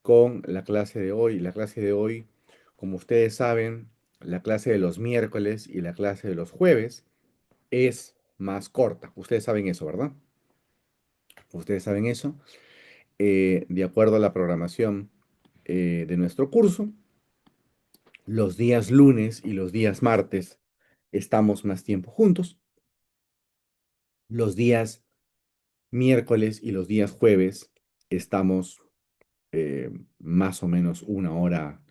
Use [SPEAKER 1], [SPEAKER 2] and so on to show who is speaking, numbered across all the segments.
[SPEAKER 1] con la clase de hoy. La clase de hoy, como ustedes saben, la clase de los miércoles y la clase de los jueves es más corta. Ustedes saben eso, ¿verdad? Ustedes saben eso. De acuerdo a la programación de nuestro curso, los días lunes y los días martes estamos más tiempo juntos. Los días miércoles y los días jueves estamos más o menos una hora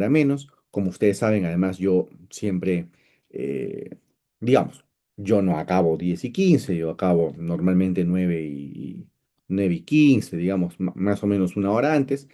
[SPEAKER 1] menos. Como ustedes saben, además yo siempre, eh, digamos, yo no acabo 10:15, yo acabo normalmente 9:15, digamos, más o menos una hora antes.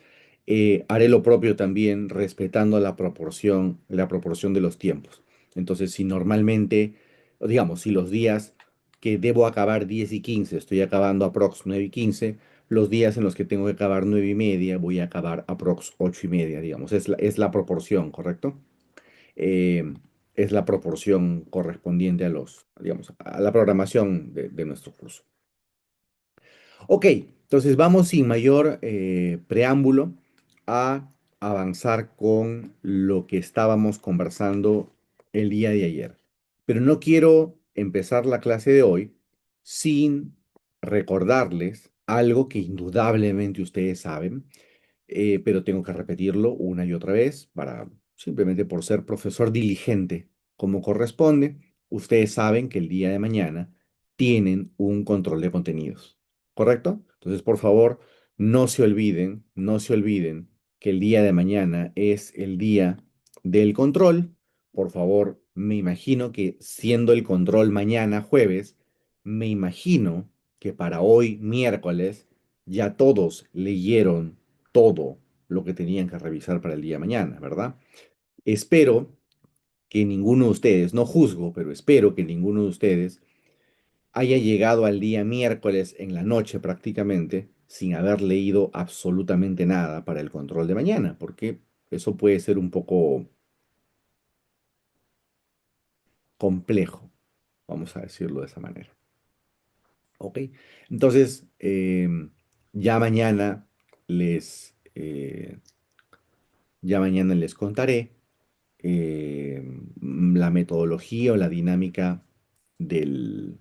[SPEAKER 1] Haré lo propio también respetando la proporción de los tiempos. Entonces, si normalmente, digamos, si los días que debo acabar 10:15, estoy acabando aprox 9:15, los días en los que tengo que acabar 9:30, voy a acabar aprox 8:30, digamos. Es la proporción, ¿correcto? Eh, es la proporción correspondiente digamos, a la programación de nuestro curso. Ok, entonces vamos sin mayor preámbulo a avanzar con lo que estábamos conversando el día de ayer. Pero no quiero empezar la clase de hoy sin recordarles algo que indudablemente ustedes saben, pero tengo que repetirlo una y otra vez para simplemente por ser profesor diligente como corresponde. Ustedes saben que el día de mañana tienen un control de contenidos, ¿correcto? Entonces, por favor, no se olviden que el día de mañana es el día del control. Por favor, me imagino que siendo el control mañana jueves, me imagino que para hoy miércoles ya todos leyeron todo lo que tenían que revisar para el día de mañana, ¿verdad? Espero que ninguno de ustedes, no juzgo, pero espero que ninguno de ustedes haya llegado al día miércoles en la noche prácticamente sin haber leído absolutamente nada para el control de mañana, porque eso puede ser un poco complejo, vamos a decirlo de esa manera. ¿Ok? Entonces, ya mañana ya mañana les contaré la metodología o la dinámica del,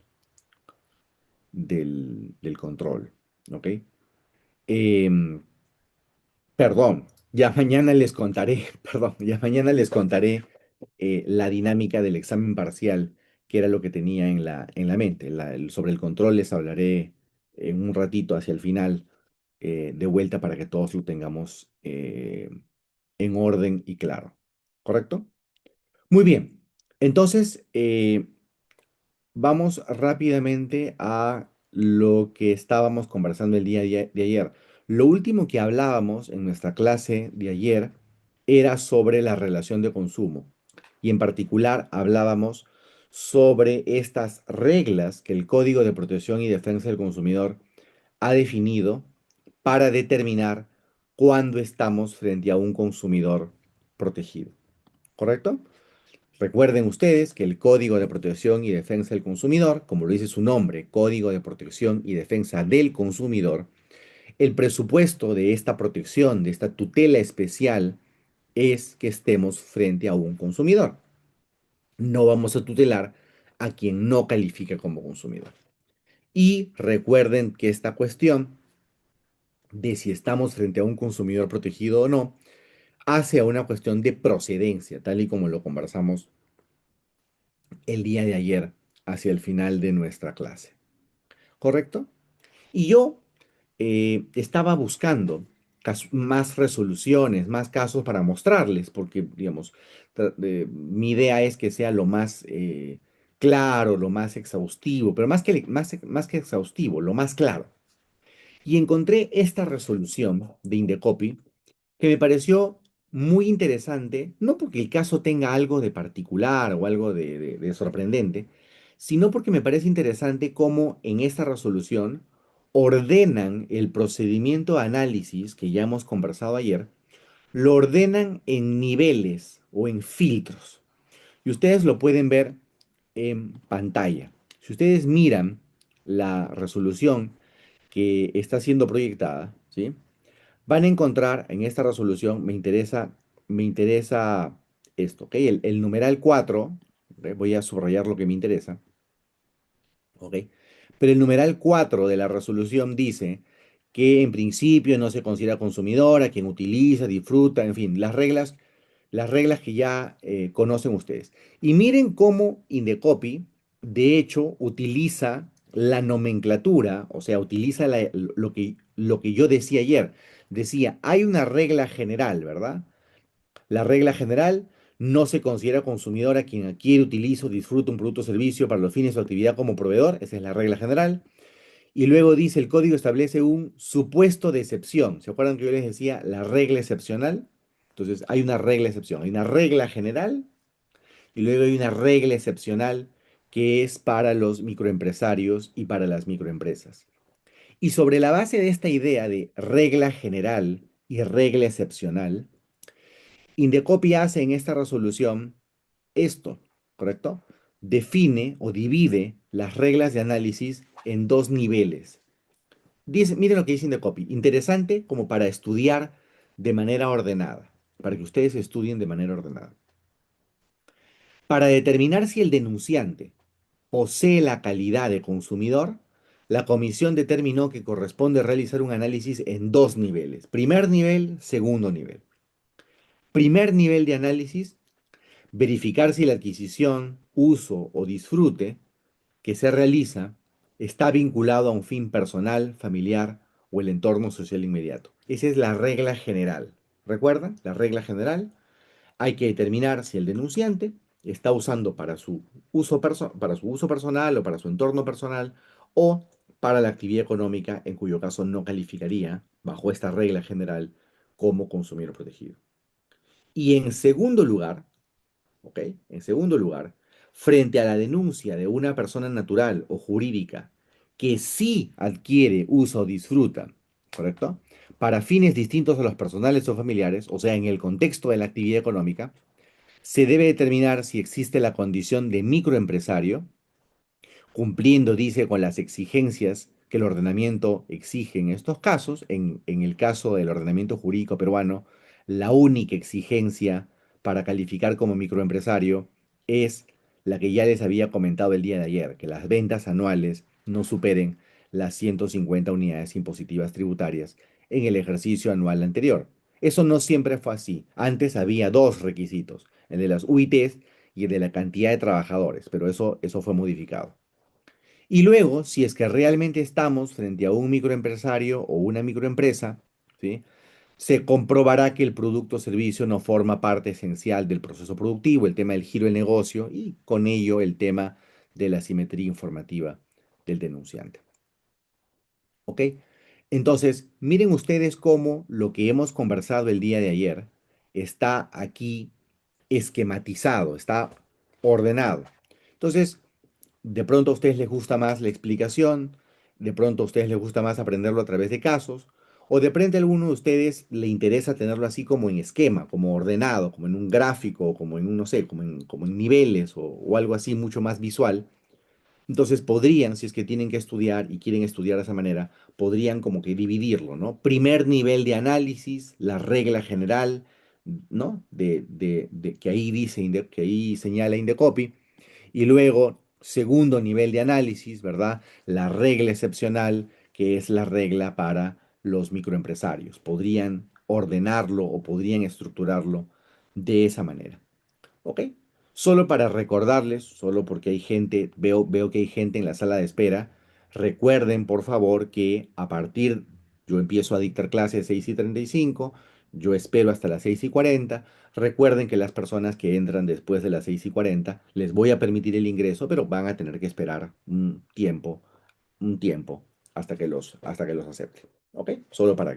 [SPEAKER 1] del control. ¿Ok? Em, Perdón, ya mañana les contaré, perdón, ya mañana les contaré la dinámica del examen parcial, que era lo que tenía en la mente. Sobre el control les hablaré en un ratito hacia el final, de vuelta para que todos lo tengamos en orden y claro. ¿Correcto? Muy bien. Entonces, vamos rápidamente a lo que estábamos conversando el día de ayer. Lo último que hablábamos en nuestra clase de ayer era sobre la relación de consumo y en particular hablábamos sobre estas reglas que el Código de Protección y Defensa del Consumidor ha definido para determinar cuándo estamos frente a un consumidor protegido. ¿Correcto? Recuerden ustedes que el Código de Protección y Defensa del Consumidor, como lo dice su nombre, Código de Protección y Defensa del Consumidor, el presupuesto de esta protección, de esta tutela especial, es que estemos frente a un consumidor. No vamos a tutelar a quien no califica como consumidor. Y recuerden que esta cuestión de si estamos frente a un consumidor protegido o no, hace a una cuestión de procedencia, tal y como lo conversamos el día de ayer hacia el final de nuestra clase. ¿Correcto? Y yo estaba buscando más resoluciones, más casos para mostrarles, porque, digamos, mi idea es que sea lo más claro, lo más exhaustivo, pero más que exhaustivo, lo más claro. Y encontré esta resolución de Indecopy que me pareció muy interesante, no porque el caso tenga algo de particular o algo de sorprendente, sino porque me parece interesante cómo en esta resolución ordenan el procedimiento de análisis que ya hemos conversado ayer, lo ordenan en niveles o en filtros. Y ustedes lo pueden ver en pantalla. Si ustedes miran la resolución que está siendo proyectada, ¿sí? Van a encontrar en esta resolución, me interesa esto, ¿ok? El numeral 4, ¿ok? Voy a subrayar lo que me interesa, ¿ok? Pero el numeral 4 de la resolución dice que en principio no se considera consumidor a quien utiliza, disfruta, en fin, las reglas que ya conocen ustedes. Y miren cómo Indecopy, de hecho, utiliza la nomenclatura, o sea, utiliza lo que yo decía ayer. Decía, hay una regla general, ¿verdad? La regla general no se considera consumidor a quien adquiere, utiliza o disfruta un producto o servicio para los fines de su actividad como proveedor. Esa es la regla general. Y luego dice, el código establece un supuesto de excepción. ¿Se acuerdan que yo les decía la regla excepcional? Entonces, hay una regla excepción. Hay una regla general y luego hay una regla excepcional que es para los microempresarios y para las microempresas. Y sobre la base de esta idea de regla general y regla excepcional, Indecopi hace en esta resolución esto, ¿correcto? Define o divide las reglas de análisis en dos niveles. Miren lo que dice Indecopy. Interesante como para estudiar de manera ordenada, para que ustedes estudien de manera ordenada. Para determinar si el denunciante posee la calidad de consumidor, la comisión determinó que corresponde realizar un análisis en dos niveles. Primer nivel, segundo nivel. Primer nivel de análisis, verificar si la adquisición, uso o disfrute que se realiza está vinculado a un fin personal, familiar o el entorno social inmediato. Esa es la regla general. ¿Recuerdan? La regla general. Hay que determinar si el denunciante está usando para su uso personal o para su entorno personal o para la actividad económica, en cuyo caso no calificaría, bajo esta regla general, como consumidor protegido. Y en segundo lugar, ¿ok? En segundo lugar, frente a la denuncia de una persona natural o jurídica que sí adquiere, usa o disfruta, ¿correcto? Para fines distintos a los personales o familiares, o sea, en el contexto de la actividad económica, se debe determinar si existe la condición de microempresario, cumpliendo, dice, con las exigencias que el ordenamiento exige en estos casos. En el caso del ordenamiento jurídico peruano, la única exigencia para calificar como microempresario es la que ya les había comentado el día de ayer, que las ventas anuales no superen las 150 unidades impositivas tributarias en el ejercicio anual anterior. Eso no siempre fue así. Antes había dos requisitos, el de las UITs y el de la cantidad de trabajadores, pero eso fue modificado. Y luego, si es que realmente estamos frente a un microempresario o una microempresa, ¿sí? Se comprobará que el producto o servicio no forma parte esencial del proceso productivo, el tema del giro del negocio y con ello el tema de la simetría informativa del denunciante. ¿Ok? Entonces, miren ustedes cómo lo que hemos conversado el día de ayer está aquí esquematizado, está ordenado. Entonces, de pronto a ustedes les gusta más la explicación, de pronto a ustedes les gusta más aprenderlo a través de casos, o de pronto a alguno de ustedes le interesa tenerlo así como en esquema, como ordenado, como en un gráfico, como en un, no sé, como en niveles o algo así mucho más visual. Entonces podrían, si es que tienen que estudiar y quieren estudiar de esa manera, podrían como que dividirlo, ¿no? Primer nivel de análisis, la regla general, ¿no? Que ahí dice, que ahí señala Indecopy. Y luego, segundo nivel de análisis, ¿verdad? La regla excepcional, que es la regla para los microempresarios. Podrían ordenarlo o podrían estructurarlo de esa manera. ¿Ok? Solo para recordarles, solo porque hay gente, veo que hay gente en la sala de espera, recuerden por favor que yo empiezo a dictar clases 6:35, yo espero hasta las 6:40. Recuerden que las personas que entran después de las 6:40 les voy a permitir el ingreso, pero van a tener que esperar un tiempo hasta que los acepte. ¿Ok? Solo para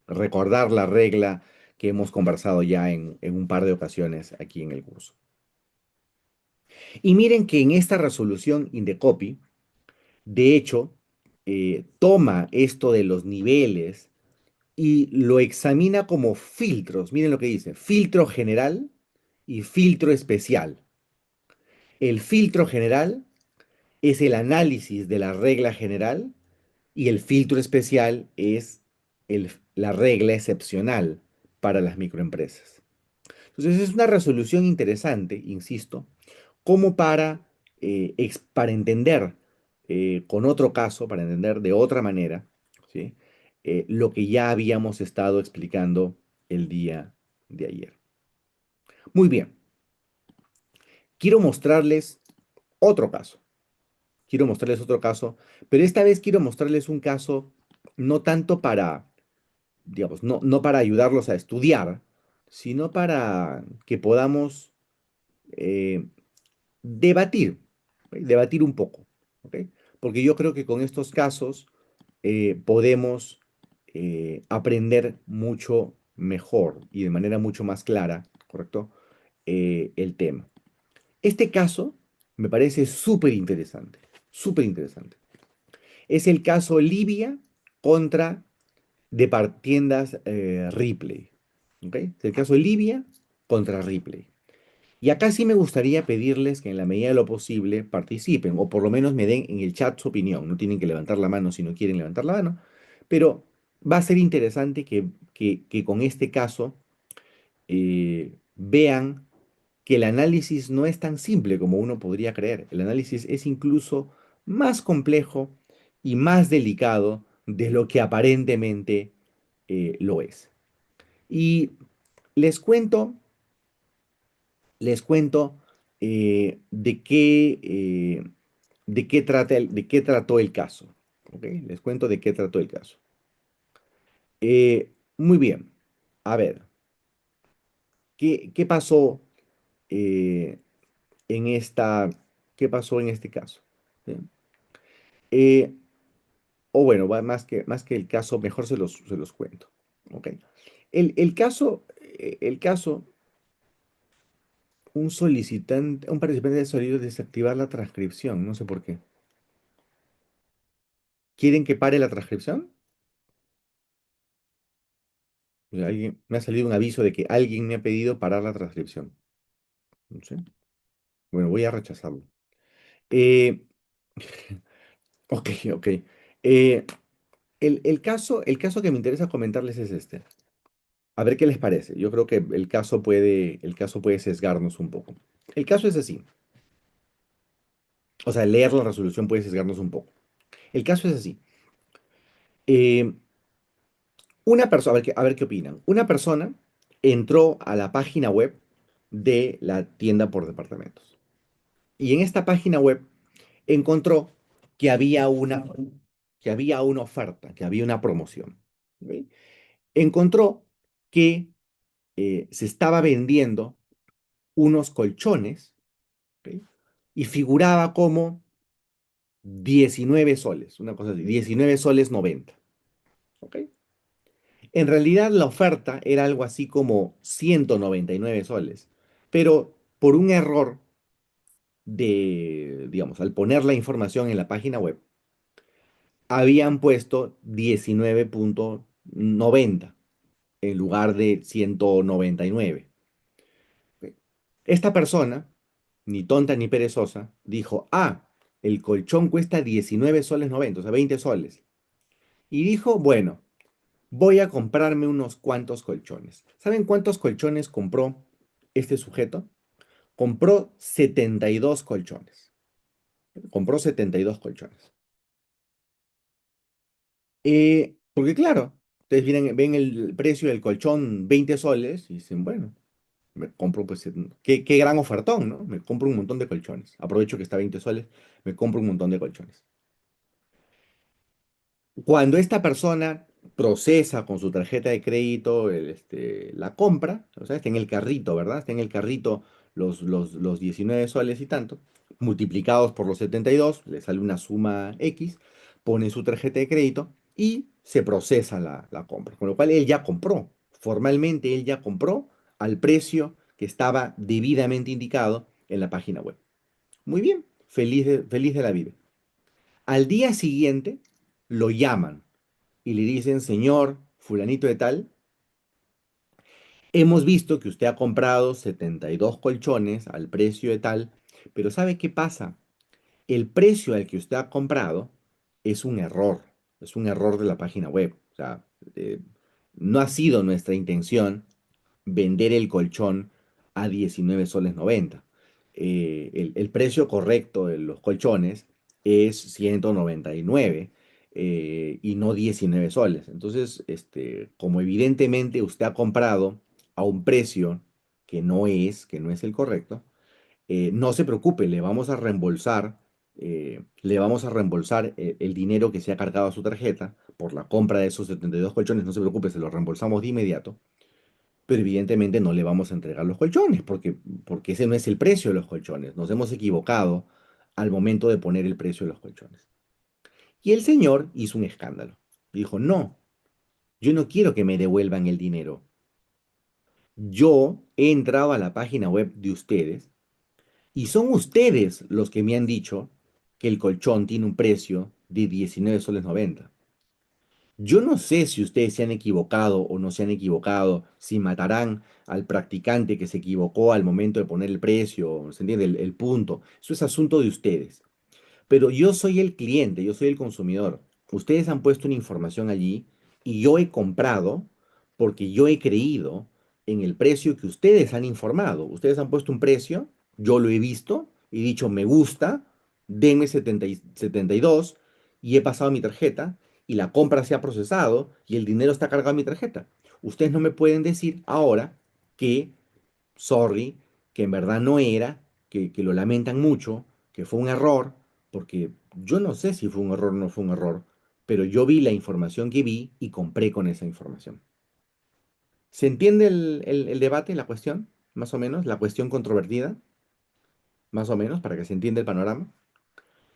[SPEAKER 1] recordar la regla que hemos conversado ya en un par de ocasiones aquí en el curso. Y miren que en esta resolución Indecopy, de hecho, toma esto de los niveles y lo examina como filtros. Miren lo que dice, filtro general y filtro especial. El filtro general es el análisis de la regla general y el filtro especial es la regla excepcional para las microempresas. Entonces es una resolución interesante, insisto, como para entender con otro caso, para entender de otra manera, ¿sí? Lo que ya habíamos estado explicando el día de ayer. Muy bien, quiero mostrarles otro caso. Quiero mostrarles otro caso, pero esta vez quiero mostrarles un caso no tanto para, digamos, no para ayudarlos a estudiar, sino para que podamos eh, debatir, ¿ok? Debatir un poco, ¿ok? Porque yo creo que con estos casos podemos aprender mucho mejor y de manera mucho más clara, ¿correcto? El tema. Este caso me parece súper interesante, súper interesante. Es el caso Libia contra tiendas Ripley, ¿ok? Es el caso Libia contra Ripley. Y acá sí me gustaría pedirles que en la medida de lo posible participen, o por lo menos me den en el chat su opinión. No tienen que levantar la mano si no quieren levantar la mano, pero va a ser interesante que con este caso vean que el análisis no es tan simple como uno podría creer. El análisis es incluso más complejo y más delicado de lo que aparentemente lo es. Y les cuento les cuento de qué de qué trató el caso. ¿Ok? Les cuento de qué trató el caso. Muy bien. A ver, qué pasó eh, en qué pasó en este caso? ¿Sí? Eh, o bueno, más que el caso, mejor se los cuento. ¿Ok? El caso, un participante ha solido desactivar la transcripción, no sé por qué. ¿Quieren que pare la transcripción? Me ha salido un aviso de que alguien me ha pedido parar la transcripción. No sé. Bueno, voy a rechazarlo. Eh, ok, ok. Eh, el caso que me interesa comentarles es este. A ver qué les parece. Yo creo que el caso puede sesgarnos un poco. El caso es así. O sea, leer la resolución puede sesgarnos un poco. El caso es así. Eh, una persona, a ver qué opinan. Una persona entró a la página web de la tienda por departamentos. Y en esta página web encontró que que había una oferta, que había una promoción. ¿Ok? Encontró que se estaba vendiendo unos colchones, ¿ok? Y figuraba como 19 soles, una cosa así, 19 soles 90. ¿Ok? En realidad la oferta era algo así como 199 soles, pero por un error digamos, al poner la información en la página web, habían puesto 19,90 en lugar de 199. Esta persona, ni tonta ni perezosa, dijo, ah, el colchón cuesta 19 soles 90, o sea, 20 soles. Y dijo, bueno, voy a comprarme unos cuantos colchones. ¿Saben cuántos colchones compró este sujeto? Compró 72 colchones. Compró 72 colchones. Porque claro, ustedes ven el precio del colchón 20 soles y dicen, bueno, me compro pues, qué gran ofertón, ¿no? Me compro un montón de colchones. Aprovecho que está 20 soles, me compro un montón de colchones. Cuando esta persona procesa con su tarjeta de crédito la compra, o sea, está en el carrito, ¿verdad? Está en el carrito los 19 soles y tanto, multiplicados por los 72, le sale una suma X, pone su tarjeta de crédito y se procesa la compra. Con lo cual él ya compró, formalmente él ya compró al precio que estaba debidamente indicado en la página web. Muy bien, feliz de la vida. Al día siguiente lo llaman y le dicen, señor fulanito de tal, hemos visto que usted ha comprado 72 colchones al precio de tal, pero ¿sabe qué pasa? El precio al que usted ha comprado es un error de la página web. O sea, eh, no ha sido nuestra intención vender el colchón a 19 soles 90. El precio correcto de los colchones es 199 y no 19 soles. Entonces, como evidentemente usted ha comprado a un precio que no es el correcto, no se preocupe, le vamos a reembolsar el dinero que se ha cargado a su tarjeta por la compra de esos 72 colchones, no se preocupe, se los reembolsamos de inmediato, pero evidentemente no le vamos a entregar los colchones, porque ese no es el precio de los colchones, nos hemos equivocado al momento de poner el precio de los colchones. Y el señor hizo un escándalo, dijo, no, yo no quiero que me devuelvan el dinero, yo he entrado a la página web de ustedes, y son ustedes los que me han dicho que el colchón tiene un precio de 19 soles 90. Yo no sé si ustedes se han equivocado o no se han equivocado, si matarán al practicante que se equivocó al momento de poner el precio, ¿se entiende? El punto. Eso es asunto de ustedes. Pero yo soy el cliente, yo soy el consumidor. Ustedes han puesto una información allí y yo he comprado porque yo he creído en el precio que ustedes han informado. Ustedes han puesto un precio, yo lo he visto y dicho me gusta, denme 72 y he pasado mi tarjeta y la compra se ha procesado y el dinero está cargado en mi tarjeta. Ustedes no me pueden decir ahora que sorry, que en verdad no era, que lo lamentan mucho, que fue un error, porque yo no sé si fue un error o no fue un error, pero yo vi la información que vi y compré con esa información. ¿Se entiende el debate, la cuestión, más o menos, la cuestión controvertida, más o menos, para que se entienda el panorama?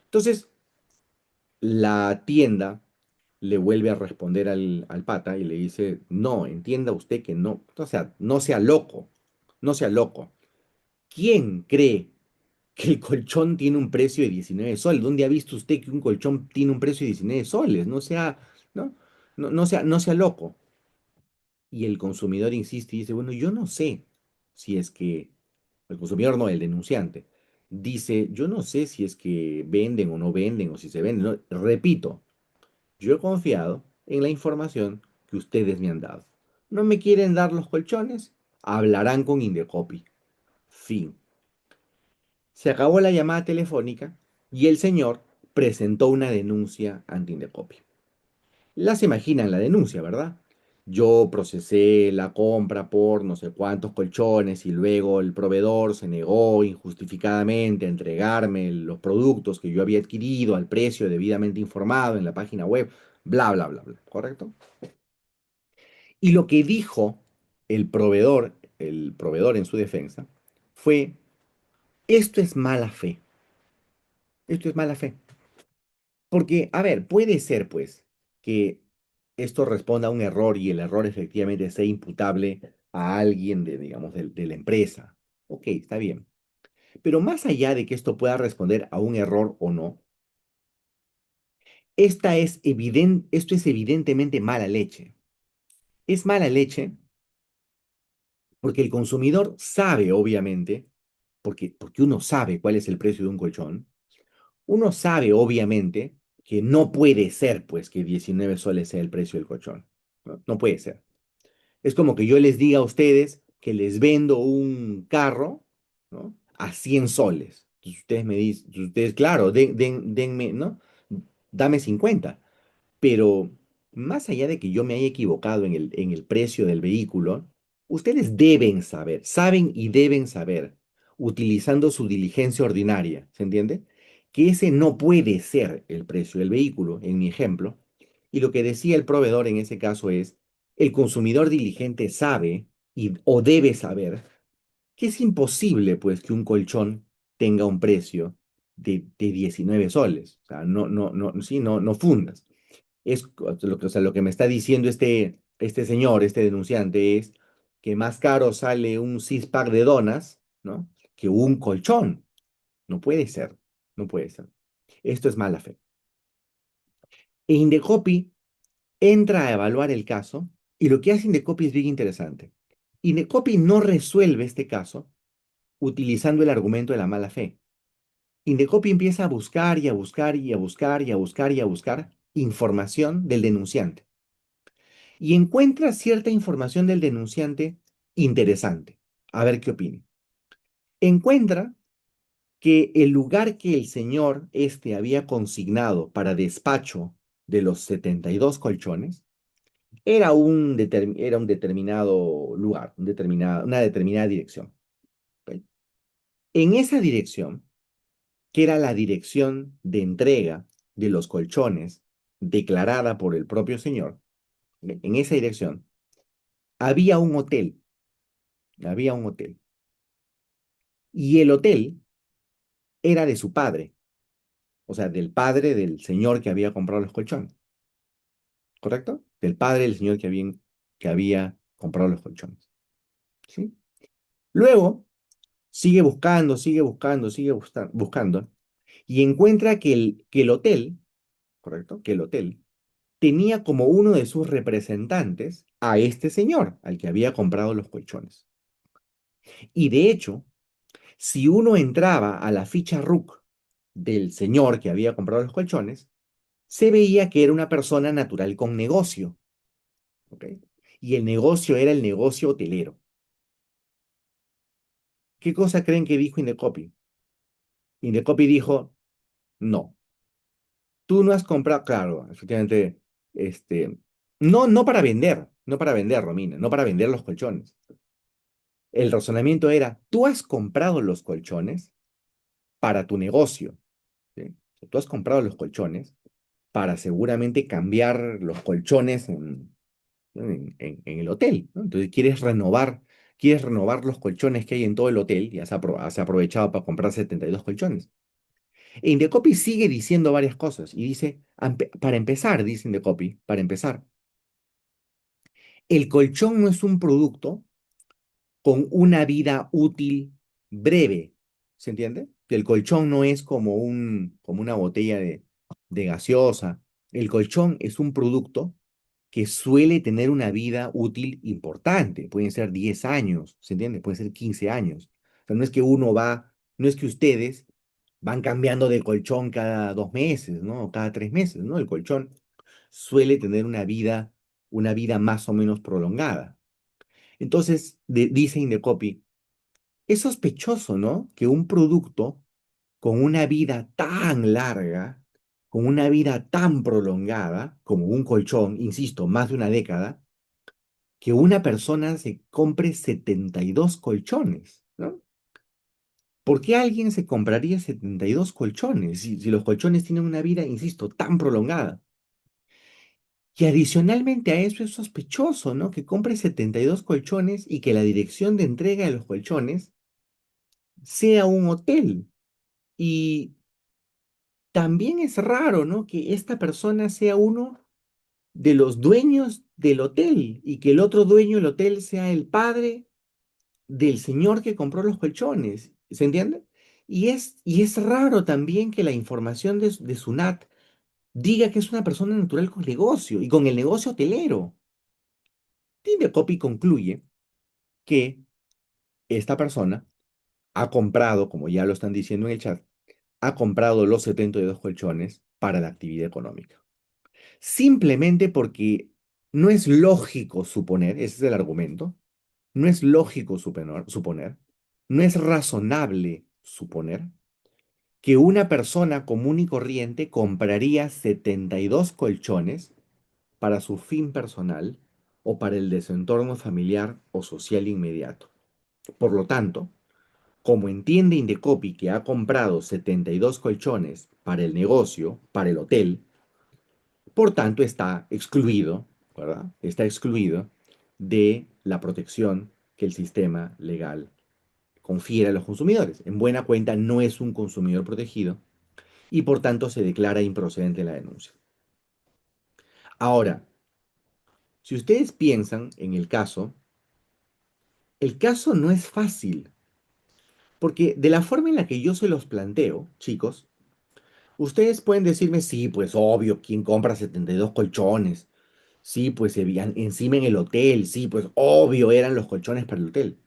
[SPEAKER 1] Entonces, la tienda le vuelve a responder al pata y le dice, no, entienda usted que no, o sea, no sea loco, no sea loco. ¿Quién cree que el colchón tiene un precio de 19 soles? ¿Dónde ha visto usted que un colchón tiene un precio de 19 soles? No sea, ¿no? No sea loco. Y el consumidor insiste y dice, bueno, yo no sé si es que, el consumidor no, el denunciante, dice, yo no sé si es que venden o no venden o si se venden. No. Repito, yo he confiado en la información que ustedes me han dado. ¿No me quieren dar los colchones? Hablarán con Indecopi. Fin. Se acabó la llamada telefónica y el señor presentó una denuncia ante Indecopi. La se imaginan la denuncia, ¿verdad? Yo procesé la compra por no sé cuántos colchones y luego el proveedor se negó injustificadamente a entregarme los productos que yo había adquirido al precio debidamente informado en la página web, bla, bla, bla, bla, ¿correcto? Y lo que dijo el proveedor en su defensa fue, esto es mala fe, esto es mala fe. Porque, a ver, puede ser, pues, que esto responda a un error y el error efectivamente sea imputable a alguien de, digamos, de la empresa. Ok, está bien. Pero más allá de que esto pueda responder a un error o no, esto es evidentemente mala leche. Es mala leche porque el consumidor sabe, obviamente, porque uno sabe cuál es el precio de un colchón, uno sabe, obviamente, que no puede ser, pues, que 19 soles sea el precio del colchón. No, no puede ser. Es como que yo les diga a ustedes que les vendo un carro, ¿no? A 100 soles. Entonces ustedes me dicen, ustedes, claro, denme, ¿no? Dame 50. Pero más allá de que yo me haya equivocado en el precio del vehículo, ustedes deben saber, saben y deben saber, utilizando su diligencia ordinaria, ¿se entiende? Que ese no puede ser el precio del vehículo, en mi ejemplo. Y lo que decía el proveedor en ese caso es, el consumidor diligente sabe o debe saber que es imposible, pues, que un colchón tenga un precio de 19 soles. O sea, sí, no fundas. O sea, lo que me está diciendo este señor, este denunciante, es que más caro sale un six-pack de donas, ¿no? Que un colchón. No puede ser, no puede ser. Esto es mala fe. E Indecopi entra a evaluar el caso y lo que hace Indecopi es bien interesante. Indecopi no resuelve este caso utilizando el argumento de la mala fe. Indecopi empieza a buscar y a buscar y a buscar y a buscar y a buscar información del denunciante. y encuentra cierta información del denunciante interesante. A ver qué opina. Encuentra que el lugar que el señor este había consignado para despacho de los 72 colchones era un determinado lugar, una determinada dirección. ¿Ok? En esa dirección, que era la dirección de entrega de los colchones declarada por el propio señor, ¿ok? En esa dirección había un hotel, había un hotel. Y el hotel era de su padre, o sea, del padre del señor que había comprado los colchones, ¿correcto? Del padre del señor que había comprado los colchones, ¿sí? Luego, sigue buscando, sigue buscando, buscando, y encuentra que el hotel, ¿correcto? Que el hotel tenía como uno de sus representantes a este señor, al que había comprado los colchones. Y de hecho, si uno entraba a la ficha RUC del señor que había comprado los colchones, se veía que era una persona natural con negocio, ¿ok? Y el negocio era el negocio hotelero. ¿Qué cosa creen que dijo Indecopi? Indecopi dijo, no, tú no has comprado, claro, efectivamente, no para vender, no para vender, Romina, no para vender los colchones. El razonamiento era, tú has comprado los colchones para tu negocio, ¿sí? Tú has comprado los colchones para seguramente cambiar los colchones en el hotel, ¿no? Entonces quieres renovar los colchones que hay en todo el hotel y has aprovechado para comprar 72 colchones. E Indecopi sigue diciendo varias cosas y dice, para empezar, dice Indecopi, para empezar, el colchón no es un producto con una vida útil breve, ¿se entiende? Que el colchón no es como una botella de gaseosa. El colchón es un producto que suele tener una vida útil importante. Pueden ser 10 años, ¿se entiende? Pueden ser 15 años. O sea, no es que ustedes van cambiando de colchón cada 2 meses, ¿no? O cada 3 meses, ¿no? El colchón suele tener una vida más o menos prolongada. Entonces, dice Indecopi, es sospechoso, ¿no? Que un producto con una vida tan larga, con una vida tan prolongada, como un colchón, insisto, más de una década, que una persona se compre 72 colchones, ¿no? ¿Por qué alguien se compraría 72 colchones si los colchones tienen una vida, insisto, tan prolongada? Y adicionalmente a eso es sospechoso, ¿no? Que compre 72 colchones y que la dirección de entrega de los colchones sea un hotel. Y también es raro, ¿no? Que esta persona sea uno de los dueños del hotel y que el otro dueño del hotel sea el padre del señor que compró los colchones. ¿Se entiende? Y es raro también que la información de Sunat diga que es una persona natural con negocio y con el negocio hotelero. Copy concluye que esta persona ha comprado, como ya lo están diciendo en el chat, ha comprado los 72 colchones para la actividad económica. Simplemente porque no es lógico suponer, ese es el argumento, no es lógico suponer, no es razonable suponer que una persona común y corriente compraría 72 colchones para su fin personal o para el de su entorno familiar o social inmediato. Por lo tanto, como entiende Indecopi que ha comprado 72 colchones para el negocio, para el hotel, por tanto está excluido, ¿verdad? Está excluido de la protección que el sistema legal confiere a los consumidores. En buena cuenta no es un consumidor protegido y por tanto se declara improcedente la denuncia. Ahora, si ustedes piensan en el caso no es fácil, porque de la forma en la que yo se los planteo, chicos, ustedes pueden decirme, sí, pues obvio, ¿quién compra 72 colchones? Sí, pues se veían encima en el hotel, sí, pues obvio eran los colchones para el hotel.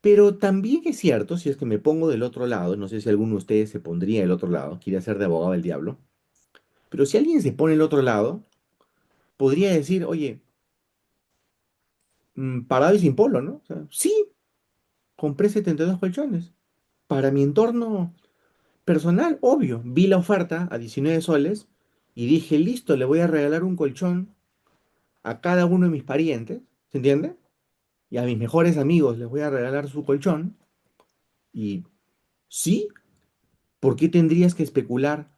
[SPEAKER 1] Pero también es cierto, si es que me pongo del otro lado, no sé si alguno de ustedes se pondría del otro lado, quiere ser de abogado del diablo, pero si alguien se pone del otro lado, podría decir, oye, parado y sin polo, ¿no? O sea, sí, compré 72 colchones. Para mi entorno personal, obvio, vi la oferta a 19 soles y dije, listo, le voy a regalar un colchón a cada uno de mis parientes, ¿se entiende? Y a mis mejores amigos les voy a regalar su colchón. Y sí, ¿por qué tendrías que especular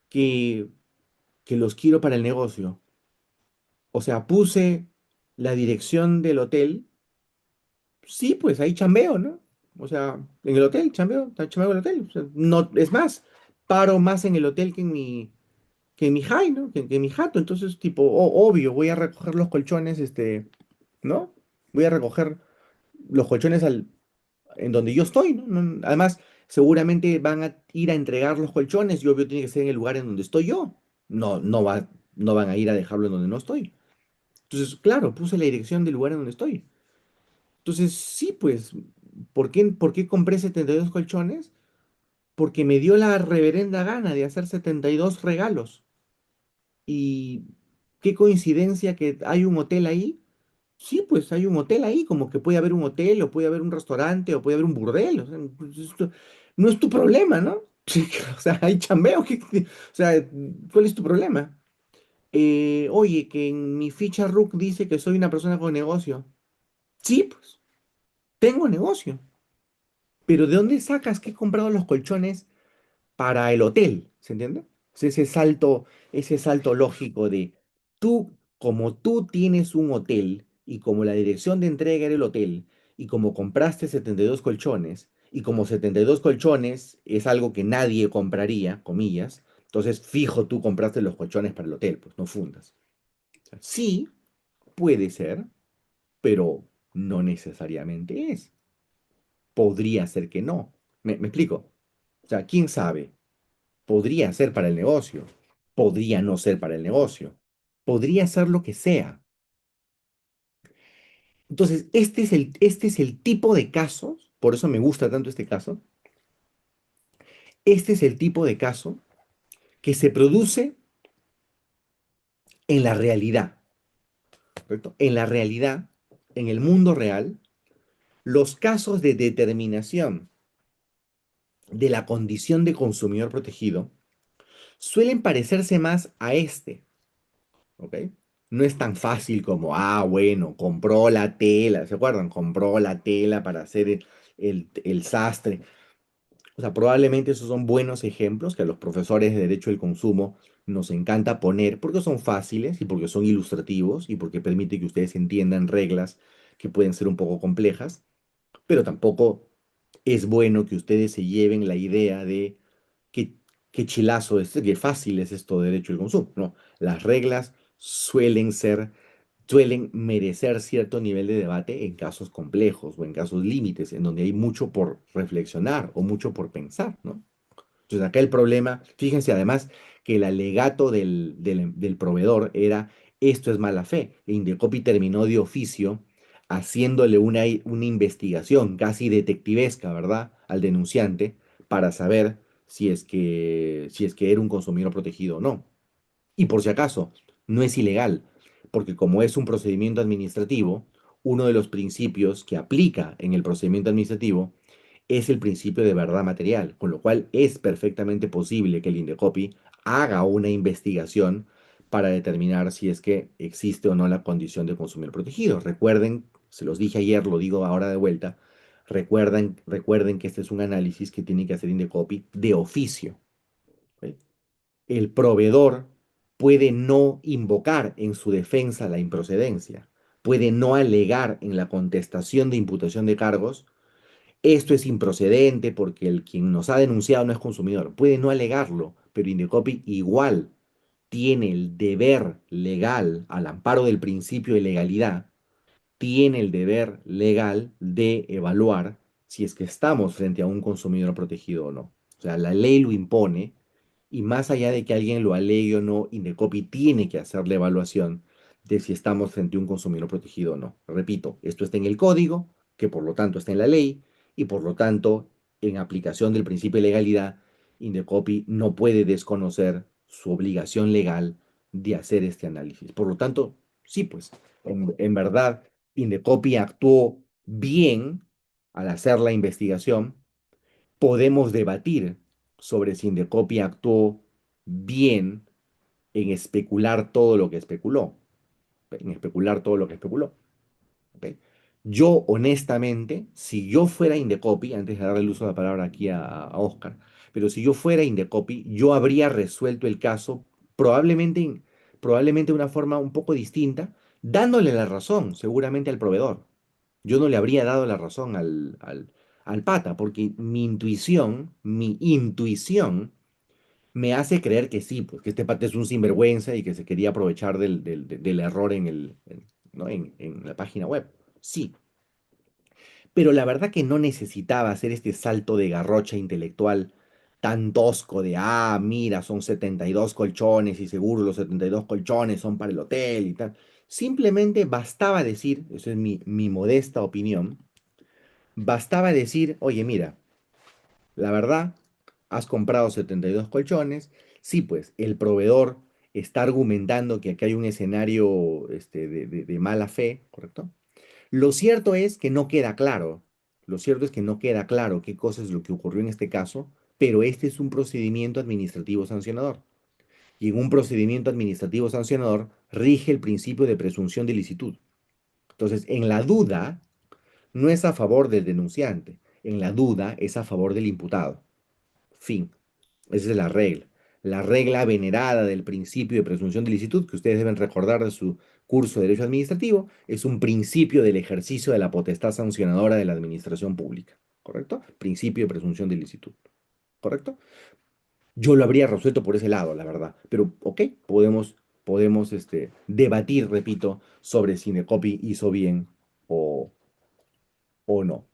[SPEAKER 1] que, que los quiero para el negocio? O sea, puse la dirección del hotel. Sí, pues ahí chambeo, ¿no? O sea, en el hotel, chambeo en el hotel. O sea, no, es más, paro más en el hotel que en mi high, ¿no? Que en mi jato. Entonces, tipo, obvio, voy a recoger los colchones, ¿no? Voy a recoger los colchones en donde yo estoy, ¿no? Además, seguramente van a ir a entregar los colchones y obvio tiene que ser en el lugar en donde estoy yo. No van a ir a dejarlo en donde no estoy. Entonces, claro, puse la dirección del lugar en donde estoy. Entonces, sí, pues, ¿por qué compré 72 colchones? Porque me dio la reverenda gana de hacer 72 regalos. Y qué coincidencia que hay un hotel ahí. Sí, pues hay un hotel ahí, como que puede haber un hotel, o puede haber un restaurante, o puede haber un burdel. O sea, pues, esto no es tu problema, ¿no? Sí, o sea, hay chambeo. O sea, ¿cuál es tu problema? Oye, que en mi ficha RUC dice que soy una persona con negocio. Sí, pues, tengo negocio. Pero ¿de dónde sacas que he comprado los colchones para el hotel? ¿Se entiende? O sea, ese salto lógico de como tú tienes un hotel y como la dirección de entrega era el hotel y como compraste 72 colchones y como 72 colchones es algo que nadie compraría, comillas, entonces fijo tú compraste los colchones para el hotel, pues no fundas. O sea, sí, puede ser, pero no necesariamente es. Podría ser que no. ¿Me explico? O sea, ¿quién sabe? Podría ser para el negocio, podría no ser para el negocio, podría ser lo que sea. Entonces, este es el tipo de casos, por eso me gusta tanto este caso, este es el tipo de caso que se produce en la realidad, ¿correcto? En la realidad, en el mundo real, los casos de determinación de la condición de consumidor protegido suelen parecerse más a este. ¿Ok? No es tan fácil como, bueno, compró la tela, ¿se acuerdan? Compró la tela para hacer el sastre. O sea, probablemente esos son buenos ejemplos que a los profesores de Derecho del Consumo nos encanta poner porque son fáciles y porque son ilustrativos y porque permite que ustedes entiendan reglas que pueden ser un poco complejas, pero tampoco es bueno que ustedes se lleven la idea de qué, qué chilazo es, qué fácil es esto de derecho del consumo. No, las reglas suelen merecer cierto nivel de debate en casos complejos o en casos límites, en donde hay mucho por reflexionar o mucho por pensar, ¿no? Entonces acá el problema, fíjense además que el alegato del proveedor era esto es mala fe. E Indecopi terminó de oficio haciéndole una investigación casi detectivesca, ¿verdad? Al denunciante para saber si es que era un consumidor protegido o no. Y por si acaso, no es ilegal, porque como es un procedimiento administrativo, uno de los principios que aplica en el procedimiento administrativo es el principio de verdad material, con lo cual es perfectamente posible que el Indecopi haga una investigación para determinar si es que existe o no la condición de consumidor protegido. Recuerden, se los dije ayer, lo digo ahora de vuelta, recuerden que este es un análisis que tiene que hacer Indecopi de oficio. ¿Ok? El proveedor puede no invocar en su defensa la improcedencia, puede no alegar en la contestación de imputación de cargos, esto es improcedente porque el quien nos ha denunciado no es consumidor, puede no alegarlo, pero Indecopi igual tiene el deber legal al amparo del principio de legalidad, tiene el deber legal de evaluar si es que estamos frente a un consumidor protegido o no. O sea, la ley lo impone y más allá de que alguien lo alegue o no, Indecopi tiene que hacer la evaluación de si estamos frente a un consumidor protegido o no. Repito, esto está en el código, que por lo tanto está en la ley y por lo tanto, en aplicación del principio de legalidad, Indecopi no puede desconocer su obligación legal de hacer este análisis. Por lo tanto, sí, pues, en verdad Indecopi actuó bien al hacer la investigación. Podemos debatir sobre si Indecopi actuó bien en especular todo lo que especuló, en especular todo lo que especuló. ¿Ok? Yo, honestamente, si yo fuera Indecopi, antes de darle el uso de la palabra aquí a Oscar, pero si yo fuera Indecopi, yo habría resuelto el caso probablemente, probablemente de una forma un poco distinta, dándole la razón seguramente al proveedor. Yo no le habría dado la razón al pata, porque mi intuición me hace creer que sí, pues que este pata es un sinvergüenza y que se quería aprovechar del error ¿no? en la página web. Sí, pero la verdad que no necesitaba hacer este salto de garrocha intelectual tan tosco de, mira, son 72 colchones y seguro los 72 colchones son para el hotel y tal. Simplemente bastaba decir, eso es mi modesta opinión, bastaba decir, oye, mira, la verdad, has comprado 72 colchones. Sí, pues el proveedor está argumentando que aquí hay un escenario de mala fe, ¿correcto? Lo cierto es que no queda claro. Lo cierto es que no queda claro qué cosa es lo que ocurrió en este caso, pero este es un procedimiento administrativo sancionador. Y en un procedimiento administrativo sancionador rige el principio de presunción de licitud. Entonces, en la duda, no es a favor del denunciante. En la duda es a favor del imputado. Fin. Esa es la regla. La regla venerada del principio de presunción de licitud, que ustedes deben recordar de su curso de Derecho Administrativo, es un principio del ejercicio de la potestad sancionadora de la administración pública. ¿Correcto? Principio de presunción de licitud. ¿Correcto? Yo lo habría resuelto por ese lado, la verdad. Pero, ok, podemos debatir, repito, sobre si Necopi hizo bien o, o no.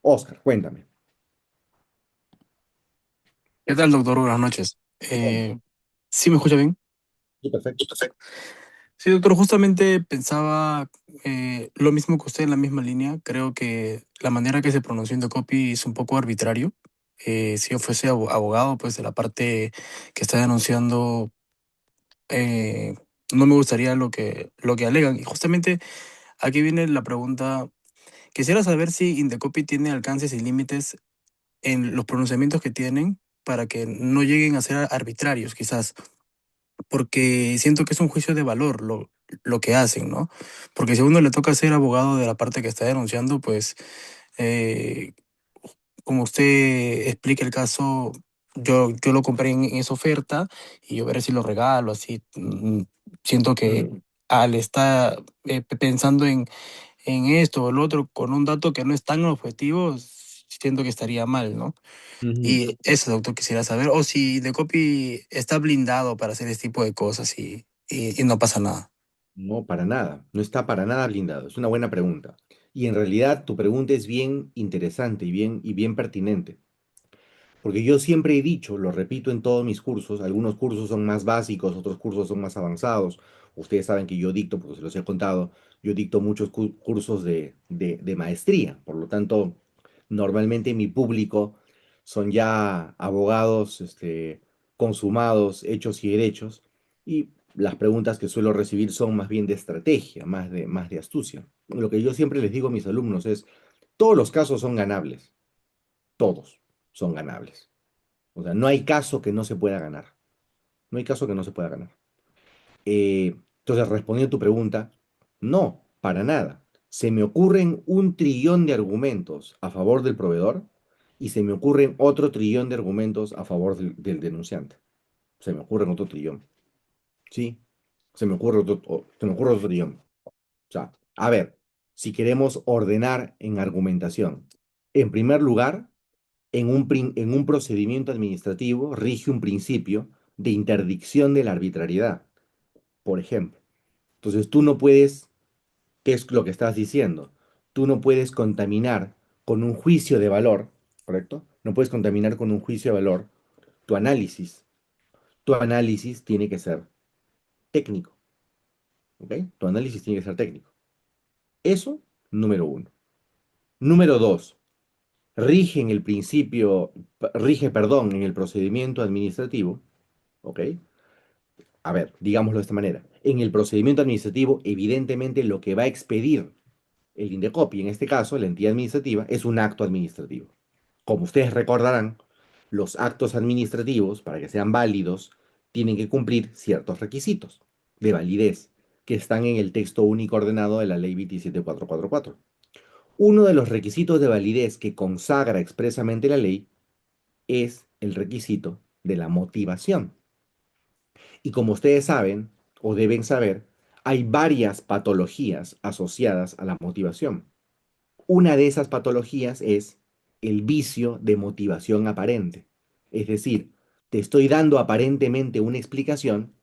[SPEAKER 1] Oscar, cuéntame.
[SPEAKER 2] ¿Qué tal, doctor? Buenas noches.
[SPEAKER 1] Hola.
[SPEAKER 2] ¿Sí me escucha bien?
[SPEAKER 1] Sí, perfecto.
[SPEAKER 2] Sí, doctor, justamente pensaba lo mismo que usted en la misma línea. Creo que la manera que se pronunció Indecopi es un poco arbitrario. Si yo fuese abogado, pues de la parte que está denunciando, eh, no me gustaría lo que alegan. Y justamente aquí viene la pregunta. Quisiera saber si Indecopi tiene alcances y límites en los pronunciamientos que tienen para que no lleguen a ser arbitrarios, quizás. Porque siento que es un juicio de valor lo que hacen, ¿no? Porque si a uno le toca ser abogado de la parte que está denunciando, pues, eh, como usted explica el caso, yo lo compré en esa oferta y yo veré si lo regalo, así. Siento que al estar pensando en esto o el otro con un dato que no es tan objetivo, siento que estaría mal, ¿no?
[SPEAKER 1] Ujú.
[SPEAKER 2] Y eso, doctor, quisiera saber. O si The Copy está blindado para hacer este tipo de cosas y no pasa nada.
[SPEAKER 1] No, para nada. No está para nada blindado. Es una buena pregunta. Y en realidad tu pregunta es bien interesante y bien pertinente. Porque yo siempre he dicho, lo repito en todos mis cursos, algunos cursos son más básicos, otros cursos son más avanzados. Ustedes saben que yo dicto, porque se los he contado, yo dicto muchos cursos de maestría. Por lo tanto, normalmente mi público son ya abogados consumados, hechos y derechos. Y las preguntas que suelo recibir son más bien de estrategia, más de astucia. Lo que yo siempre les digo a mis alumnos es, todos los casos son ganables, todos son ganables. O sea, no hay caso que no se pueda ganar. No hay caso que no se pueda ganar. Entonces, respondiendo a tu pregunta, no, para nada. Se me ocurren un trillón de argumentos a favor del proveedor y se me ocurren otro trillón de argumentos a favor del denunciante. Se me ocurren otro trillón. ¿Sí? Se me ocurre otro trillón. O sea, a ver, si queremos ordenar en argumentación, en primer lugar, en un procedimiento administrativo rige un principio de interdicción de la arbitrariedad, por ejemplo. Entonces tú no puedes, ¿qué es lo que estás diciendo? Tú no puedes contaminar con un juicio de valor, ¿correcto? No puedes contaminar con un juicio de valor tu análisis. Tu análisis tiene que ser técnico, ¿ok? Tu análisis tiene que ser técnico. Eso, número uno. Número dos, perdón, en el procedimiento administrativo, ¿ok? A ver, digámoslo de esta manera. En el procedimiento administrativo, evidentemente lo que va a expedir, El Indecopi, en este caso, la entidad administrativa, es un acto administrativo. Como ustedes recordarán, los actos administrativos, para que sean válidos, tienen que cumplir ciertos requisitos de validez que están en el texto único ordenado de la Ley 27444. Uno de los requisitos de validez que consagra expresamente la ley es el requisito de la motivación. Y como ustedes saben o deben saber, hay varias patologías asociadas a la motivación. Una de esas patologías es el vicio de motivación aparente. Es decir, te estoy dando aparentemente una explicación,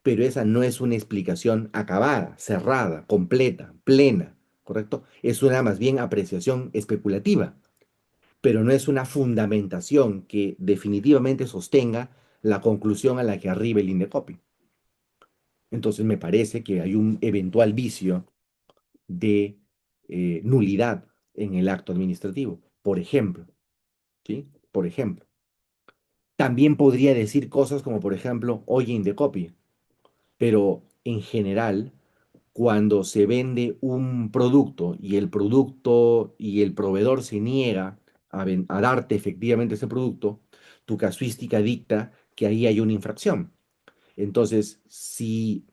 [SPEAKER 1] pero esa no es una explicación acabada, cerrada, completa, plena, ¿correcto? Es una más bien apreciación especulativa, pero no es una fundamentación que definitivamente sostenga la conclusión a la que arriba el Indecopi. Entonces me parece que hay un eventual vicio de nulidad en el acto administrativo. Por ejemplo, ¿sí? Por ejemplo. También podría decir cosas como, por ejemplo, oye, Indecopi, pero en general, cuando se vende un producto y el producto y el proveedor se niega a darte efectivamente ese producto, tu casuística dicta que ahí hay una infracción. Entonces, si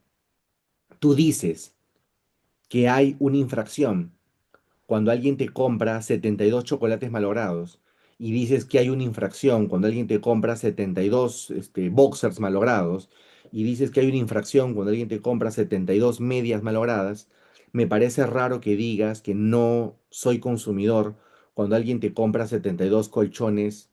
[SPEAKER 1] tú dices que hay una infracción cuando alguien te compra 72 chocolates malogrados y dices que hay una infracción cuando alguien te compra 72 boxers malogrados y dices que hay una infracción cuando alguien te compra 72 medias malogradas, me parece raro que digas que no soy consumidor cuando alguien te compra 72 colchones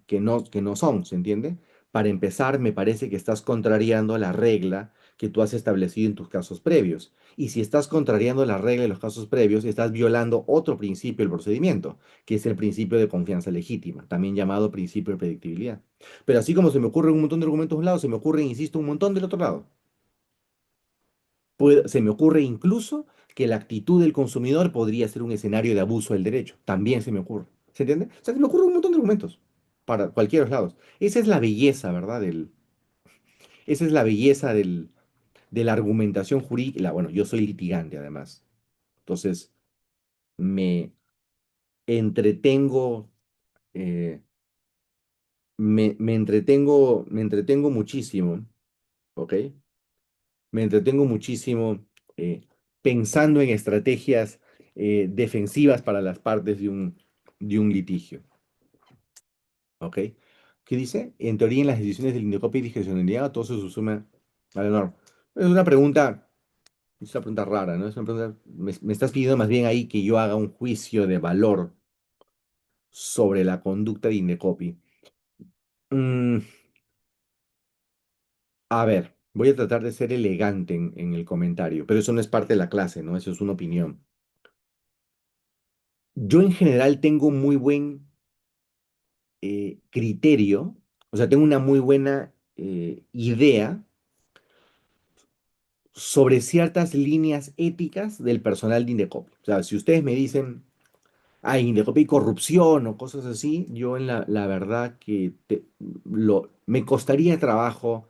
[SPEAKER 1] que no son, ¿se entiende? Para empezar, me parece que estás contrariando la regla que tú has establecido en tus casos previos. Y si estás contrariando la regla de los casos previos, estás violando otro principio del procedimiento, que es el principio de confianza legítima, también llamado principio de predictibilidad. Pero así como se me ocurren un montón de argumentos de un lado, se me ocurren, insisto, un montón del otro lado. Se me ocurre incluso que la actitud del consumidor podría ser un escenario de abuso del derecho. También se me ocurre. ¿Se entiende? O sea, se me ocurren un montón de argumentos para cualquiera de los lados. Esa es la belleza, ¿verdad? Esa es la belleza de la argumentación jurídica. Bueno, yo soy litigante además. Entonces, me entretengo, eh, me entretengo muchísimo, ¿ok? Me entretengo muchísimo eh, pensando en estrategias defensivas para las partes de un litigio, ¿ok? ¿Qué dice? En teoría, en las decisiones del Indecopi y discrecionalidad, todo se sume a la norma. Es una pregunta rara, ¿no? Es una pregunta, me estás pidiendo más bien ahí que yo haga un juicio de valor sobre la conducta de Indecopi. Mm, a ver, voy a tratar de ser elegante en el comentario, pero eso no es parte de la clase, ¿no? Eso es una opinión. Yo en general tengo muy buen criterio, o sea, tengo una muy buena idea sobre ciertas líneas éticas del personal de Indecopi. O sea, si ustedes me dicen, hay Indecopi y corrupción o cosas así, yo en la verdad que me costaría trabajo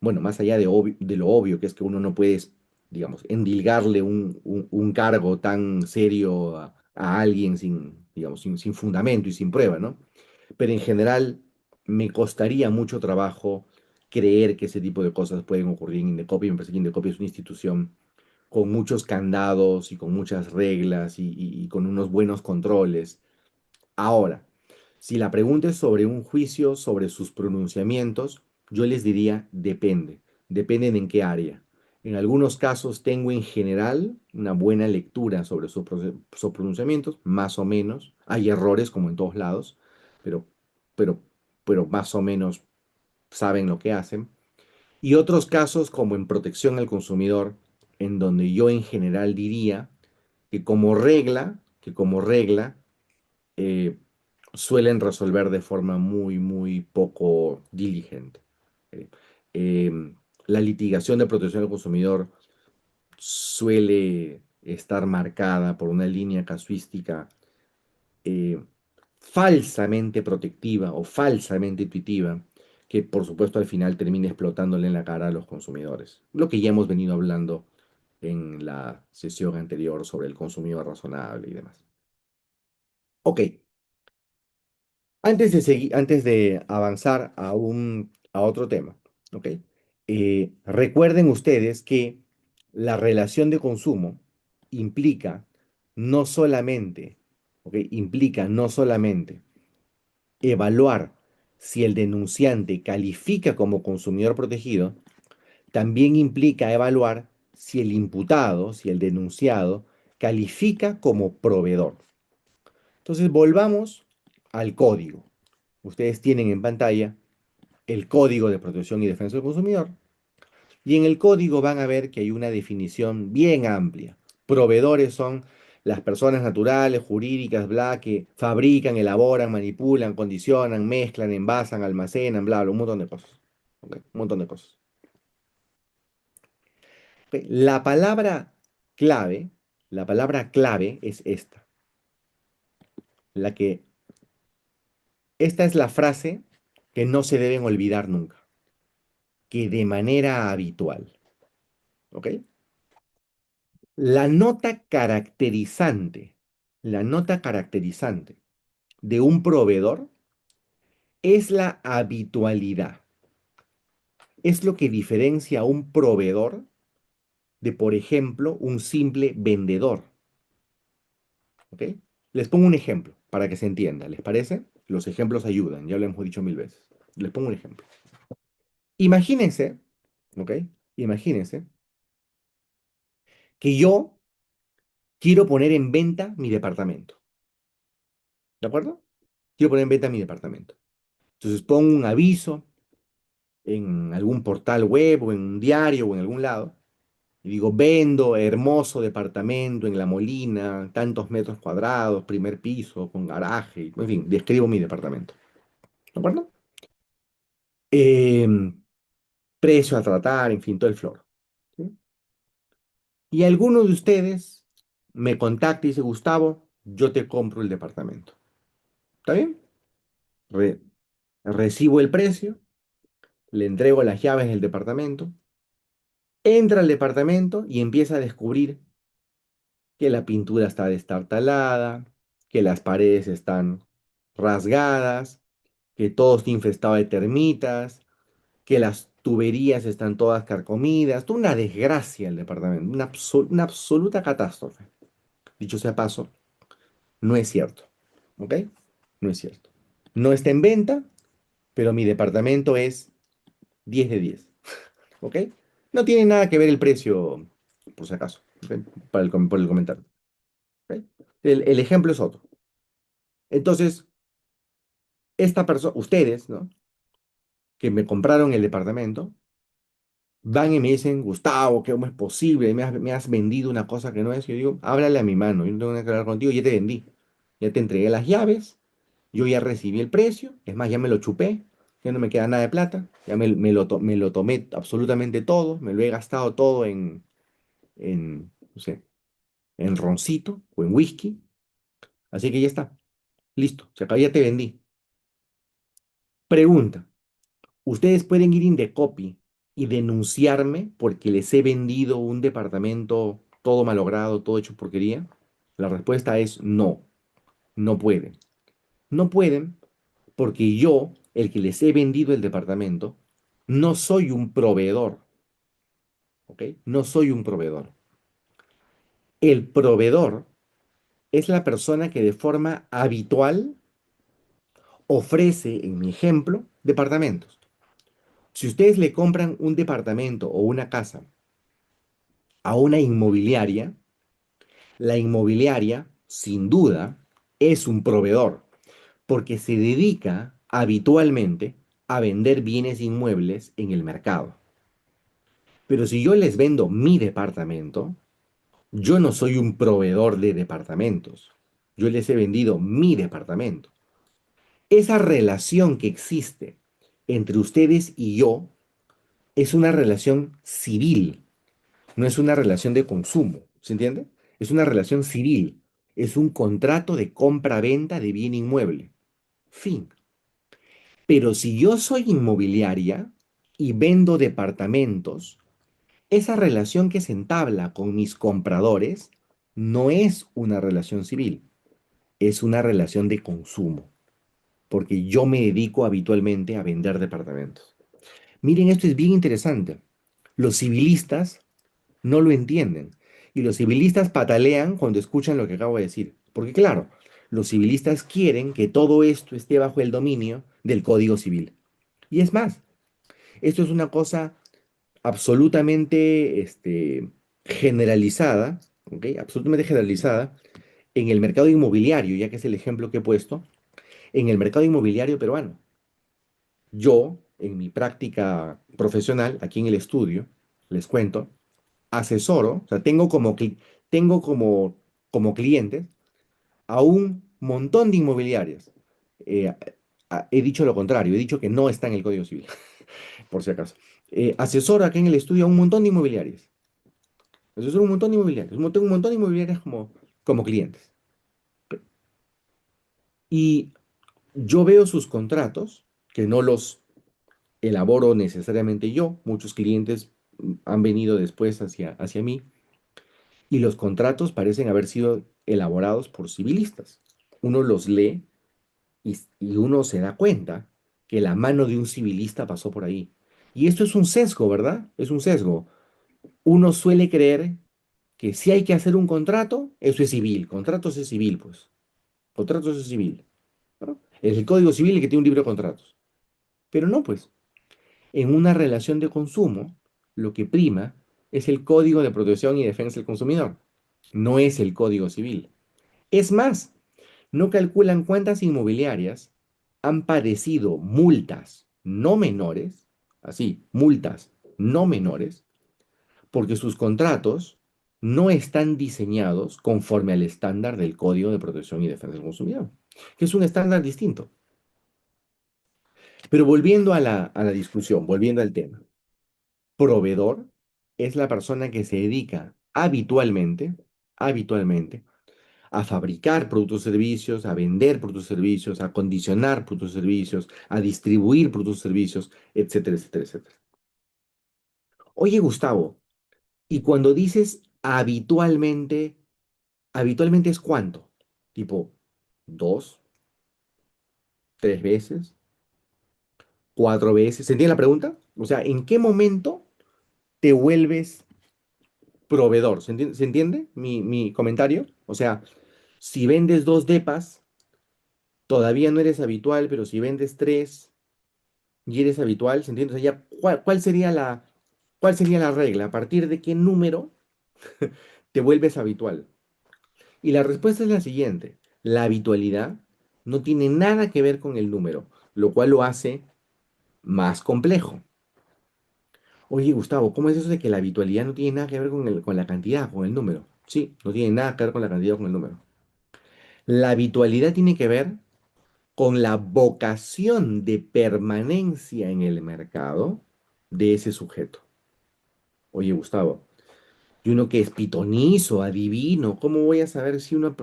[SPEAKER 1] bueno, más allá de lo obvio, que es que uno no puede, digamos, endilgarle un cargo tan serio a alguien digamos, sin fundamento y sin prueba, ¿no? Pero en general me costaría mucho trabajo creer que ese tipo de cosas pueden ocurrir en Indecopi. Me parece que Indecopi es una institución con muchos candados y con muchas reglas y con unos buenos controles. Ahora, si la pregunta es sobre un juicio, sobre sus pronunciamientos, yo les diría depende, dependen en qué área. En algunos casos tengo en general una buena lectura sobre sus pronunciamientos, más o menos. Hay errores como en todos lados, pero, pero, pero más o menos saben lo que hacen. Y otros casos como en protección al consumidor, en donde yo en general diría que como regla, eh, suelen resolver de forma muy, muy poco diligente. Eh, em, la litigación de protección al consumidor suele estar marcada por una línea casuística eh, falsamente protectiva o falsamente intuitiva, que por supuesto al final termina explotándole en la cara a los consumidores. Lo que ya hemos venido hablando en la sesión anterior sobre el consumidor razonable y demás. Ok, antes de avanzar a otro tema, ¿ok? Recuerden ustedes que la relación de consumo implica no solamente, ¿ok? Implica no solamente evaluar si el denunciante califica como consumidor protegido, también implica evaluar si el imputado, si el denunciado, califica como proveedor. Entonces, volvamos al código. Ustedes tienen en pantalla el Código de Protección y Defensa del Consumidor, y en el código van a ver que hay una definición bien amplia. Proveedores son las personas naturales, jurídicas, bla, que fabrican, elaboran, manipulan, condicionan, mezclan, envasan, almacenan, bla, bla, un montón de cosas. ¿Ok? Un montón de cosas. ¿Ok? Clave, la palabra clave es esta. La que, esta es la frase que no se deben olvidar nunca. Que de manera habitual. ¿Ok? La nota caracterizante, la nota caracterizante de un proveedor es la habitualidad. Es lo que diferencia a un proveedor de, por ejemplo, un simple vendedor. ¿Ok? Les pongo un ejemplo para que se entienda. ¿Les parece? Los ejemplos ayudan, ya lo hemos dicho mil veces. Les pongo un ejemplo. Imagínense, ¿ok? Imagínense que yo quiero poner en venta mi departamento. ¿De acuerdo? Quiero poner en venta mi departamento. Entonces pongo un aviso en algún portal web o en un diario o en algún lado. Y digo, vendo hermoso departamento en La Molina, tantos metros cuadrados, primer piso, con garaje, en fin, describo mi departamento. ¿De acuerdo? Em, Precio a tratar, en fin, todo el flor. ¿Sí? Y alguno de ustedes me contacta y dice, Gustavo, yo te compro el departamento. ¿Está bien? Re- Recibo el precio, le entrego las llaves del departamento, entra al departamento y empieza a descubrir que la pintura está destartalada, que las paredes están rasgadas, que todo está infestado de termitas, que las tuberías están todas carcomidas, toda una desgracia el departamento, una absoluta catástrofe. Dicho sea paso, no es cierto, ¿ok? No es cierto. No está en venta, pero mi departamento es 10 de 10, ¿ok? No tiene nada que ver el precio, por si acaso, ¿ok? Por el comentario. ¿Ok? El ejemplo es otro. Entonces, esta persona, ustedes, ¿no? Que me compraron el departamento, van y me dicen, Gustavo, ¿cómo es posible? Me has vendido una cosa que no es. Yo digo, háblale a mi mano, yo no tengo nada que hablar contigo, ya te vendí. Ya te entregué las llaves, yo ya recibí el precio, es más, ya me lo chupé, ya no me queda nada de plata, ya me lo tomé absolutamente todo, me lo he gastado todo no sé, en roncito o en whisky, así que ya está, listo, se acabó, ya te vendí. Pregunta. Ustedes pueden ir Indecopy y denunciarme porque les he vendido un departamento todo malogrado, todo hecho porquería. La respuesta es no, no pueden. No pueden porque yo, el que les he vendido el departamento, no soy un proveedor, ¿ok? No soy un proveedor. El proveedor es la persona que de forma habitual ofrece, en mi ejemplo, departamentos. Si ustedes le compran un departamento o una casa a una inmobiliaria, la inmobiliaria, sin duda, es un proveedor, porque se dedica habitualmente a vender bienes inmuebles en el mercado. Pero si yo les vendo mi departamento, yo no soy un proveedor de departamentos. Yo les he vendido mi departamento. Esa relación que existe entre ustedes y yo es una relación civil. No es una relación de consumo, ¿se entiende? Es una relación civil, es un contrato de compra-venta de bien inmueble. Fin. Pero si yo soy inmobiliaria y vendo departamentos, Esa relación que se entabla con mis compradores no es una relación civil, es una relación de consumo, porque yo me dedico habitualmente a vender departamentos. Miren, esto es bien interesante. Los civilistas no lo entienden y los civilistas patalean cuando escuchan lo que acabo de decir, porque claro, los civilistas quieren que todo esto esté bajo el dominio del Código Civil. Y es más, esto es una cosa absolutamente generalizada, ¿ok? Absolutamente generalizada en el mercado inmobiliario, ya que es el ejemplo que he puesto, en el mercado inmobiliario peruano. Yo, en mi práctica profesional, aquí en el estudio, les cuento, asesoro, o sea, tengo como clientes a un montón de inmobiliarias. Eh, He dicho lo contrario, he dicho que no está en el Código Civil, por si acaso. Asesoro acá en el estudio a un montón de inmobiliarias. Asesoro a un montón de inmobiliarias. Tengo un montón de inmobiliarias como clientes. Y yo veo sus contratos, que no los elaboro necesariamente yo. Muchos clientes han venido después hacia mí y los contratos parecen haber sido elaborados por civilistas. Uno los lee y uno se da cuenta que la mano de un civilista pasó por ahí. Y esto es un sesgo, ¿verdad? Es un sesgo. Uno suele creer que si hay que hacer un contrato, eso es civil. Contratos es civil, pues. Contratos es civil, ¿no? Es el Código Civil el que tiene un libro de contratos. Pero no, pues. En una relación de consumo, lo que prima es el Código de Protección y Defensa del Consumidor. No es el Código Civil. Es más, no calculan cuántas inmobiliarias han padecido multas no menores, así, multas no menores, porque sus contratos no están diseñados conforme al estándar del Código de Protección y Defensa del Consumidor, que es un estándar distinto. Pero volviendo a la discusión, volviendo al tema, proveedor es la persona que se dedica habitualmente, a fabricar productos y servicios, a vender productos y servicios, a condicionar productos y servicios, a distribuir productos y servicios, etcétera, etcétera, etcétera. Oye, Gustavo, y cuando dices habitualmente, ¿habitualmente es cuánto? Tipo, dos, tres veces, cuatro veces. ¿Se entiende la pregunta? O sea, ¿en qué momento te vuelves proveedor? ¿Se entiende mi comentario? O sea, si vendes dos depas, todavía no eres habitual, pero si vendes tres y eres habitual, ¿se entiende? O sea, ya, ¿cuál sería la regla? ¿A partir de qué número te vuelves habitual? Y la respuesta es la siguiente. La habitualidad no tiene nada que ver con el número, lo cual lo hace más complejo. Oye, Gustavo, ¿cómo es eso de que la habitualidad no tiene nada que ver con la cantidad, con el número? Sí, no tiene nada que ver con la cantidad o con el número. La habitualidad tiene que ver con la vocación de permanencia en el mercado de ese sujeto. Oye, Gustavo, y uno que es pitonizo, adivino, ¿cómo voy a saber si un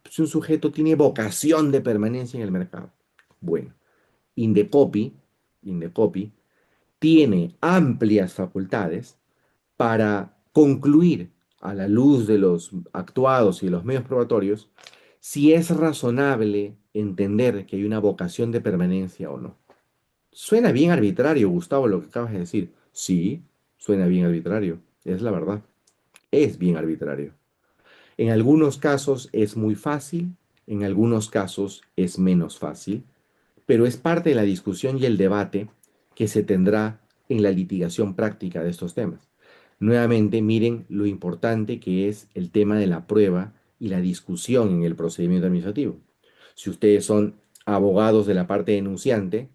[SPEAKER 1] sujeto tiene vocación de permanencia en el mercado? Bueno, Indecopy, Indecopy tiene amplias facultades para concluir a la luz de los actuados y de los medios probatorios si es razonable entender que hay una vocación de permanencia o no. Suena bien arbitrario, Gustavo, lo que acabas de decir. Sí, suena bien arbitrario, es la verdad, es bien arbitrario. En algunos casos es muy fácil, en algunos casos es menos fácil, pero es parte de la discusión y el debate que se tendrá en la litigación práctica de estos temas. Nuevamente, miren lo importante que es el tema de la prueba y la discusión en el procedimiento administrativo. Si ustedes son abogados de la parte denunciante,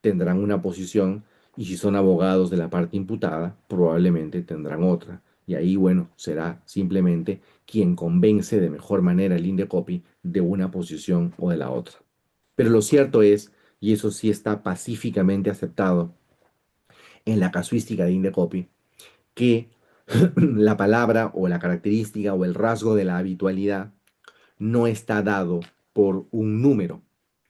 [SPEAKER 1] tendrán una posición, y si son abogados de la parte imputada, probablemente tendrán otra. Y ahí, bueno, será simplemente quien convence de mejor manera el Indecopi de una posición o de la otra. Pero lo cierto es, y eso sí está pacíficamente aceptado en la casuística de Indecopi, que la palabra o la característica o el rasgo de la habitualidad no está dado por un número,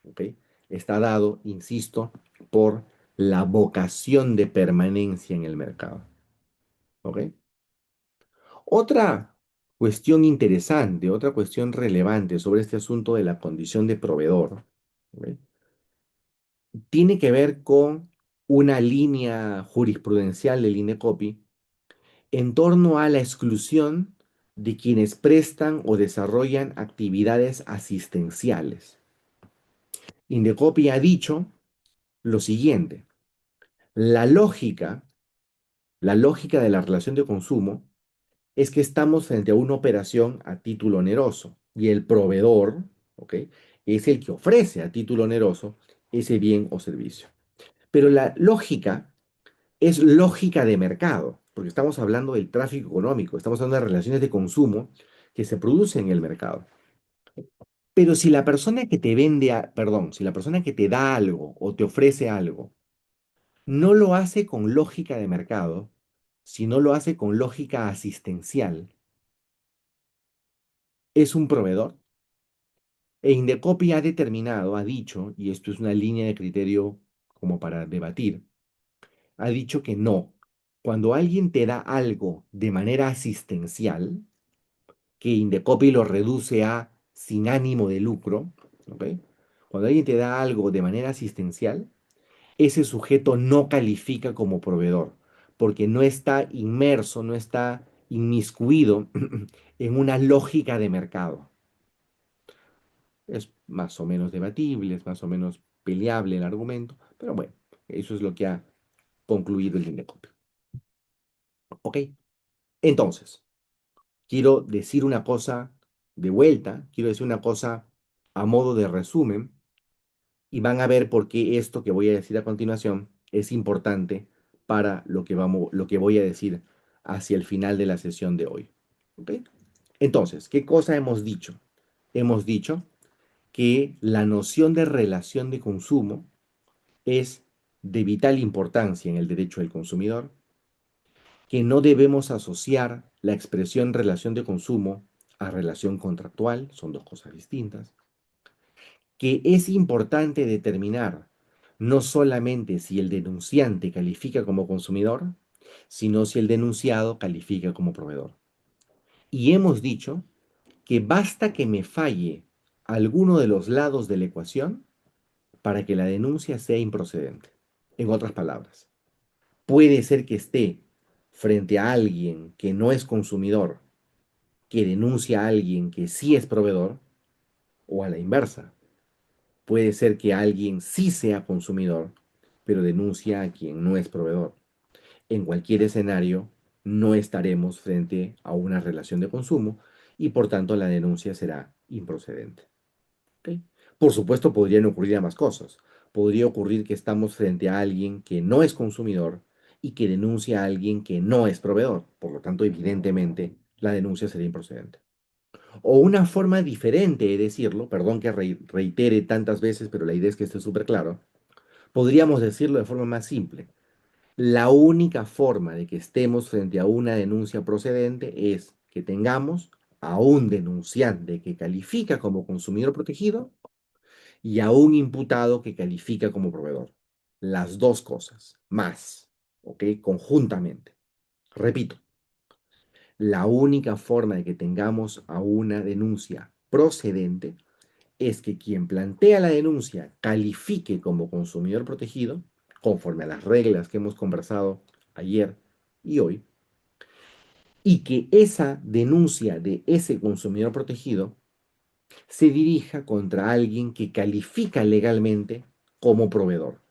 [SPEAKER 1] ¿ok? Está dado, insisto, por la vocación de permanencia en el mercado. ¿Ok? Otra cuestión interesante, otra cuestión relevante sobre este asunto de la condición de proveedor, ¿ok? Tiene que ver con una línea jurisprudencial del INDECOPI en torno a la exclusión de quienes prestan o desarrollan actividades asistenciales. Indecopi ha dicho lo siguiente: la lógica, la lógica de la relación de consumo es que estamos frente a una operación a título oneroso y el proveedor, ¿ok?, es el que ofrece a título oneroso ese bien o servicio. Pero la lógica es lógica de mercado, porque estamos hablando del tráfico económico, estamos hablando de relaciones de consumo que se producen en el mercado. Pero si la persona que te vende, perdón, si la persona que te da algo o te ofrece algo no lo hace con lógica de mercado, sino lo hace con lógica asistencial, es un proveedor. E Indecopi ha determinado, ha dicho, y esto es una línea de criterio como para debatir, ha dicho que no. Cuando alguien te da algo de manera asistencial, que Indecopi lo reduce a sin ánimo de lucro, ¿ok? Cuando alguien te da algo de manera asistencial, ese sujeto no califica como proveedor, porque no está inmerso, no está inmiscuido en una lógica de mercado. Es más o menos debatible, es más o menos peleable el argumento, pero bueno, eso es lo que ha concluido el INDECOPI. ¿Ok? Entonces, quiero decir una cosa de vuelta, quiero decir una cosa a modo de resumen, y van a ver por qué esto que voy a decir a continuación es importante para lo que voy a decir hacia el final de la sesión de hoy. ¿Ok? Entonces, ¿qué cosa hemos dicho? Hemos dicho que la noción de relación de consumo es de vital importancia en el derecho del consumidor, que no debemos asociar la expresión relación de consumo a relación contractual, son dos cosas distintas, que es importante determinar no solamente si el denunciante califica como consumidor, sino si el denunciado califica como proveedor. Y hemos dicho que basta que me falle alguno de los lados de la ecuación para que la denuncia sea improcedente. En otras palabras, puede ser que esté frente a alguien que no es consumidor, que denuncia a alguien que sí es proveedor, o a la inversa. Puede ser que alguien sí sea consumidor, pero denuncia a quien no es proveedor. En cualquier escenario, no estaremos frente a una relación de consumo y por tanto la denuncia será improcedente. ¿Ok? Por supuesto, podrían ocurrir ambas cosas. Podría ocurrir que estamos frente a alguien que no es consumidor y que denuncia a alguien que no es proveedor. Por lo tanto, evidentemente, la denuncia sería improcedente. O una forma diferente de decirlo, perdón que reitere tantas veces, pero la idea es que esté súper claro, podríamos decirlo de forma más simple. La única forma de que estemos frente a una denuncia procedente es que tengamos a un denunciante que califica como consumidor protegido y a un imputado que califica como proveedor. Las dos cosas, más, ¿ok? Conjuntamente. Repito, la única forma de que tengamos a una denuncia procedente es que quien plantea la denuncia califique como consumidor protegido, conforme a las reglas que hemos conversado ayer y hoy, y que esa denuncia de ese consumidor protegido se dirija contra alguien que califica legalmente como proveedor,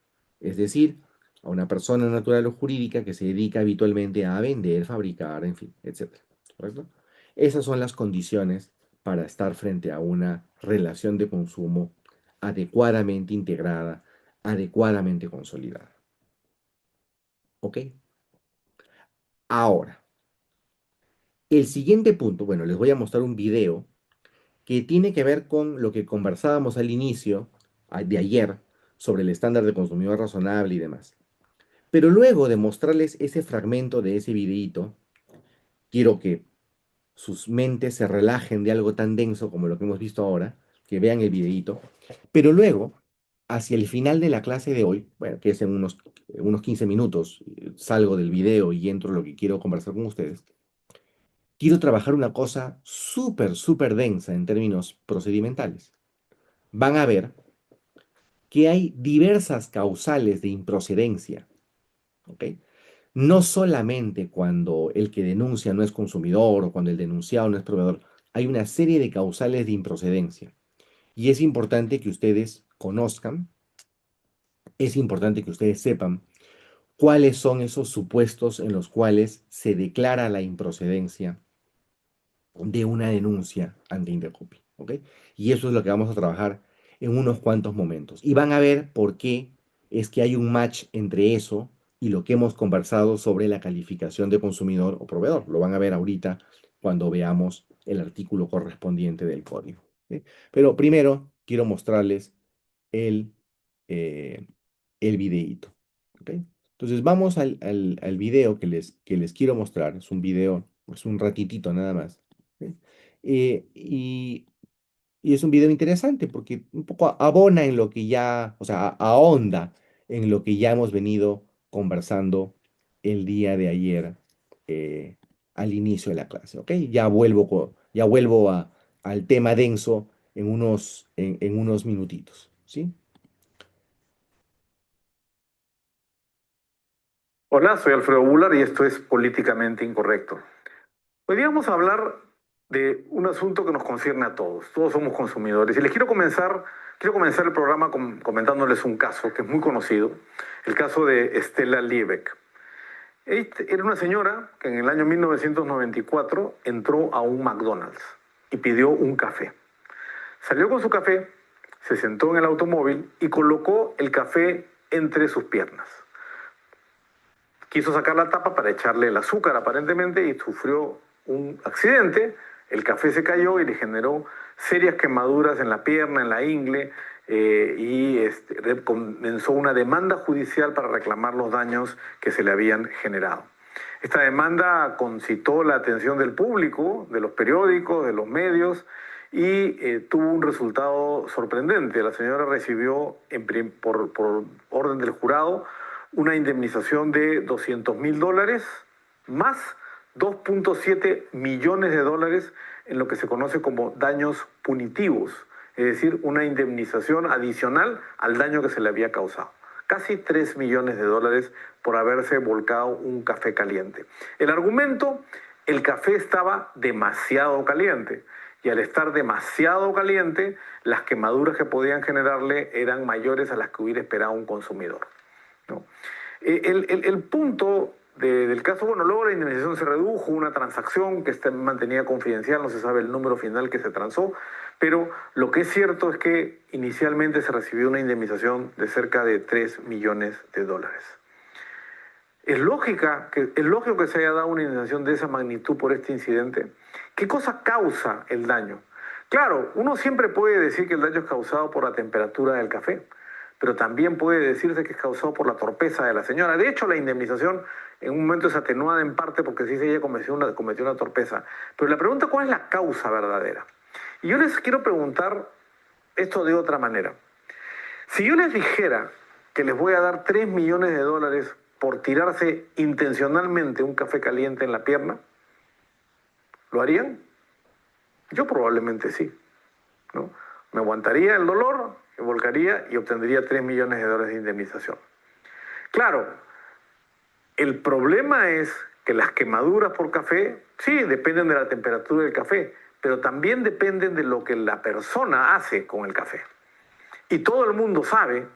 [SPEAKER 1] es decir, a una persona natural o jurídica que se dedica habitualmente a vender, fabricar, en fin, etcétera. ¿Correcto? Esas son las condiciones para estar frente a una relación de consumo adecuadamente integrada, adecuadamente consolidada. ¿Ok? Ahora, el siguiente punto, bueno, les voy a mostrar un video que tiene que ver con lo que conversábamos al inicio de ayer sobre el estándar de consumidor razonable y demás. Pero luego de mostrarles ese fragmento de ese videíto, quiero que sus mentes se relajen de algo tan denso como lo que hemos visto ahora, que vean el videíto, pero luego hacia el final de la clase de hoy, bueno, que es en unos 15 minutos, salgo del video y entro a lo que quiero conversar con ustedes, quiero trabajar una cosa súper, súper densa en términos procedimentales. Van a ver que hay diversas causales de improcedencia, ¿ok? No solamente cuando el que denuncia no es consumidor o cuando el denunciado no es proveedor, hay una serie de causales de improcedencia. Y es importante que ustedes conozcan, es importante que ustedes sepan cuáles son esos supuestos en los cuales se declara la improcedencia de una denuncia ante Intercopy, ¿ok? Y eso es lo que vamos a trabajar en unos cuantos momentos. Y van a ver por qué es que hay un match entre eso y lo que hemos conversado sobre la calificación de consumidor o proveedor. Lo van a ver ahorita cuando veamos el artículo correspondiente del código, ¿ok? Pero primero quiero mostrarles el, eh, el videíto, ¿ok? Entonces vamos al video que les quiero mostrar. Es un video, es un ratitito nada más. ¿Sí? Eh, y, y es un video interesante porque un poco abona en lo que ya, o sea, ahonda en lo que ya hemos venido conversando el día de ayer eh, al inicio de la clase, ¿ok? Ya vuelvo al tema denso en unos minutitos, ¿sí?
[SPEAKER 3] Hola, soy Alfredo Bular y esto es Políticamente Incorrecto. Hoy día vamos a hablar de un asunto que nos concierne a todos. Todos somos consumidores. Y quiero comenzar el programa comentándoles un caso que es muy conocido, el caso de Stella Liebeck. Era una señora que en el año 1994 entró a un McDonald's y pidió un café. Salió con su café, se sentó en el automóvil y colocó el café entre sus piernas. Quiso sacar la tapa para echarle el azúcar aparentemente y sufrió un accidente. El café se cayó y le generó serias quemaduras en la pierna, en la ingle, y comenzó una demanda judicial para reclamar los daños que se le habían generado. Esta demanda concitó la atención del público, de los periódicos, de los medios, y tuvo un resultado sorprendente. La señora recibió por orden del jurado una indemnización de $200.000 más 2.7 millones de dólares en lo que se conoce como daños punitivos, es decir, una indemnización adicional al daño que se le había causado. Casi 3 millones de dólares por haberse volcado un café caliente. El argumento, el café estaba demasiado caliente y al estar demasiado caliente, las quemaduras que podían generarle eran mayores a las que hubiera esperado un consumidor, ¿no? El punto del caso, bueno, luego la indemnización se redujo, una transacción que está mantenida confidencial, no se sabe el número final que se transó, pero lo que es cierto es que inicialmente se recibió una indemnización de cerca de 3 millones de dólares. Es lógico que se haya dado una indemnización de esa magnitud por este incidente. ¿Qué cosa causa el daño? Claro, uno siempre puede decir que el daño es causado por la temperatura del café, pero también puede decirse que es causado por la torpeza de la señora. De hecho, la indemnización en un momento es atenuada en parte porque sí ella cometió una torpeza. Pero la pregunta, ¿cuál es la causa verdadera? Y yo les quiero preguntar esto de otra manera. Si yo les dijera que les voy a dar 3 millones de dólares por tirarse intencionalmente un café caliente en la pierna, ¿lo harían? Yo probablemente sí, ¿no? Me aguantaría el dolor, me volcaría y obtendría 3 millones de dólares de indemnización. Claro, el problema es que las quemaduras por café, sí, dependen de la temperatura del café, pero también dependen de lo que la persona hace con el café. Y todo el mundo sabe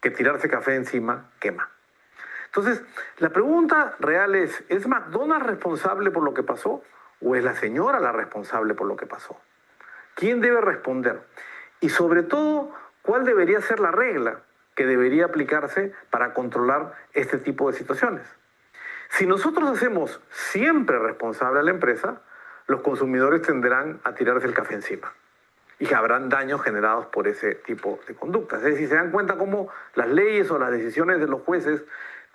[SPEAKER 3] que tirarse café encima quema. Entonces, la pregunta real ¿es McDonald's responsable por lo que pasó o es la señora la responsable por lo que pasó? ¿Quién debe responder? Y sobre todo, ¿cuál debería ser la regla que debería aplicarse para controlar este tipo de situaciones? Si nosotros hacemos siempre responsable a la empresa, los consumidores tenderán a tirarse el café encima y habrán daños generados por ese tipo de conductas. Es decir, se dan cuenta cómo las leyes o las decisiones de los jueces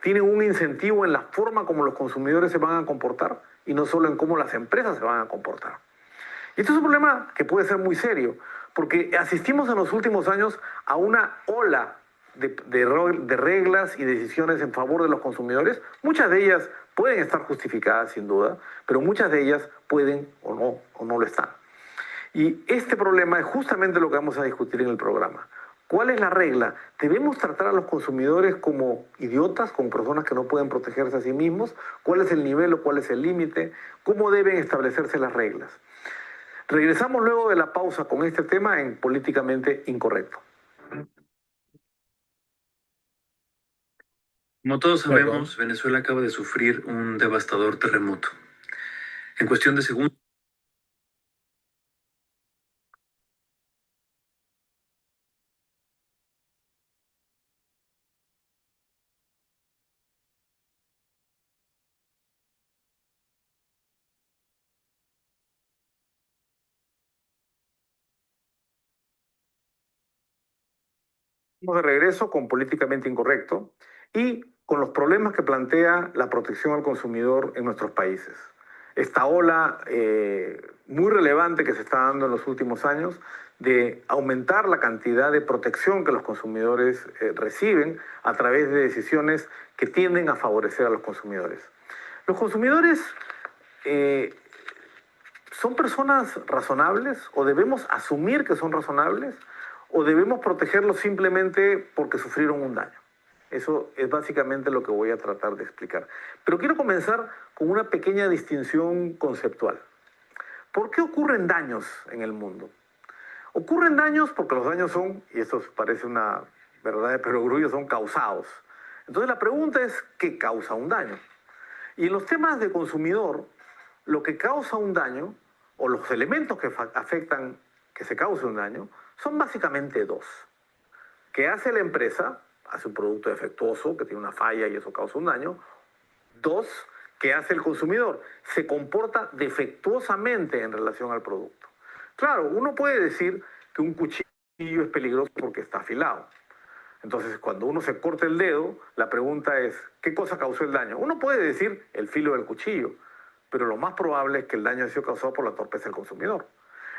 [SPEAKER 3] tienen un incentivo en la forma como los consumidores se van a comportar y no solo en cómo las empresas se van a comportar. Y esto es un problema que puede ser muy serio, porque asistimos en los últimos años a una ola de reglas y decisiones en favor de los consumidores. Muchas de ellas pueden estar justificadas sin duda, pero muchas de ellas pueden o no lo están. Y este problema es justamente lo que vamos a discutir en el programa. ¿Cuál es la regla? ¿Debemos tratar a los consumidores como idiotas, como personas que no pueden protegerse a sí mismos? ¿Cuál es el nivel o cuál es el límite? ¿Cómo deben establecerse las reglas? Regresamos luego de la pausa con este tema en Políticamente Incorrecto.
[SPEAKER 4] Como todos sabemos, Venezuela acaba de sufrir un devastador terremoto. En cuestión de segundos,
[SPEAKER 3] Estamos de regreso con Políticamente Incorrecto y con los problemas que plantea la protección al consumidor en nuestros países. Esta ola muy relevante que se está dando en los últimos años de aumentar la cantidad de protección que los consumidores reciben a través de decisiones que tienden a favorecer a los consumidores. Los consumidores ¿son personas razonables o debemos asumir que son razonables o debemos protegerlos simplemente porque sufrieron un daño? Eso es básicamente lo que voy a tratar de explicar. Pero quiero comenzar con una pequeña distinción conceptual. ¿Por qué ocurren daños en el mundo? Ocurren daños porque los daños son, y esto parece una verdad de perogrullo, son causados. Entonces la pregunta es, ¿qué causa un daño? Y en los temas de consumidor, lo que causa un daño, o los elementos que afectan que se cause un daño, son básicamente dos. ¿Qué hace la empresa? Hace un producto defectuoso que tiene una falla y eso causa un daño. Dos, ¿qué hace el consumidor? Se comporta defectuosamente en relación al producto. Claro, uno puede decir que un cuchillo es peligroso porque está afilado. Entonces, cuando uno se corta el dedo, la pregunta es, ¿qué cosa causó el daño? Uno puede decir el filo del cuchillo, pero lo más probable es que el daño haya sido causado por la torpeza del consumidor.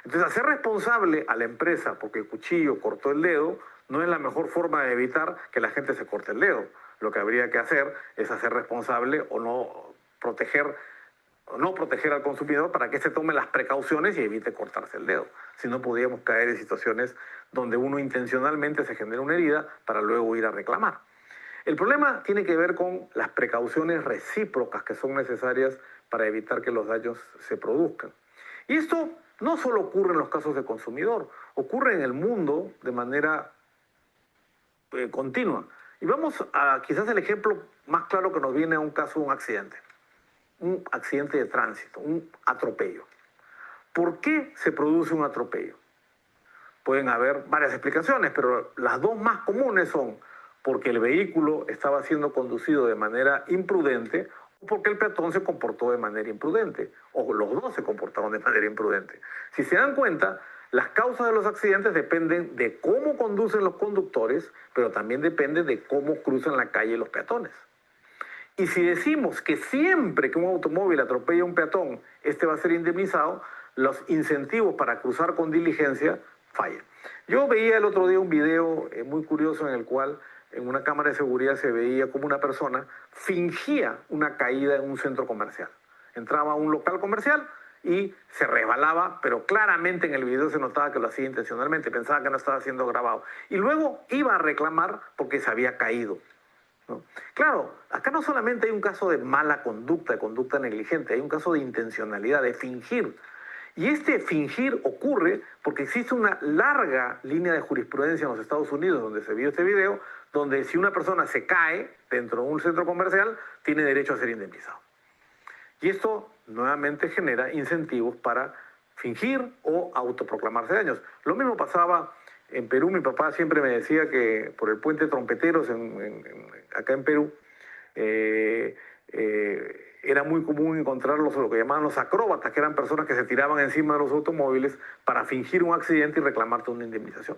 [SPEAKER 3] Entonces, hacer responsable a la empresa porque el cuchillo cortó el dedo no es la mejor forma de evitar que la gente se corte el dedo. Lo que habría que hacer es hacer responsable o no proteger al consumidor para que se tome las precauciones y evite cortarse el dedo. Si no, podríamos caer en situaciones donde uno intencionalmente se genera una herida para luego ir a reclamar. El problema tiene que ver con las precauciones recíprocas que son necesarias para evitar que los daños se produzcan. Y esto no solo ocurre en los casos de consumidor, ocurre en el mundo de manera continua. Y vamos a quizás el ejemplo más claro que nos viene a un caso de un accidente de tránsito, un atropello. ¿Por qué se produce un atropello? Pueden haber varias explicaciones, pero las dos más comunes son porque el vehículo estaba siendo conducido de manera imprudente o porque el peatón se comportó de manera imprudente, o los dos se comportaron de manera imprudente. Si se dan cuenta, las causas de los accidentes dependen de cómo conducen los conductores, pero también dependen de cómo cruzan la calle los peatones. Y si decimos que siempre que un automóvil atropella a un peatón, este va a ser indemnizado, los incentivos para cruzar con diligencia fallan. Yo veía el otro día un video muy curioso en el cual en una cámara de seguridad se veía como una persona fingía una caída en un centro comercial. Entraba a un local comercial y se resbalaba, pero claramente en el video se notaba que lo hacía intencionalmente, pensaba que no estaba siendo grabado. Y luego iba a reclamar porque se había caído, ¿no? Claro, acá no solamente hay un caso de mala conducta, de conducta negligente, hay un caso de intencionalidad, de fingir. Y este fingir ocurre porque existe una larga línea de jurisprudencia en los Estados Unidos donde se vio este video, donde si una persona se cae dentro de un centro comercial, tiene derecho a ser indemnizado. Y esto nuevamente genera incentivos para fingir o autoproclamarse daños. Lo mismo pasaba en Perú. Mi papá siempre me decía que por el puente Trompeteros, acá en Perú, era muy común encontrar lo que llamaban los acróbatas, que eran personas que se tiraban encima de los automóviles para fingir un accidente y reclamarte una indemnización.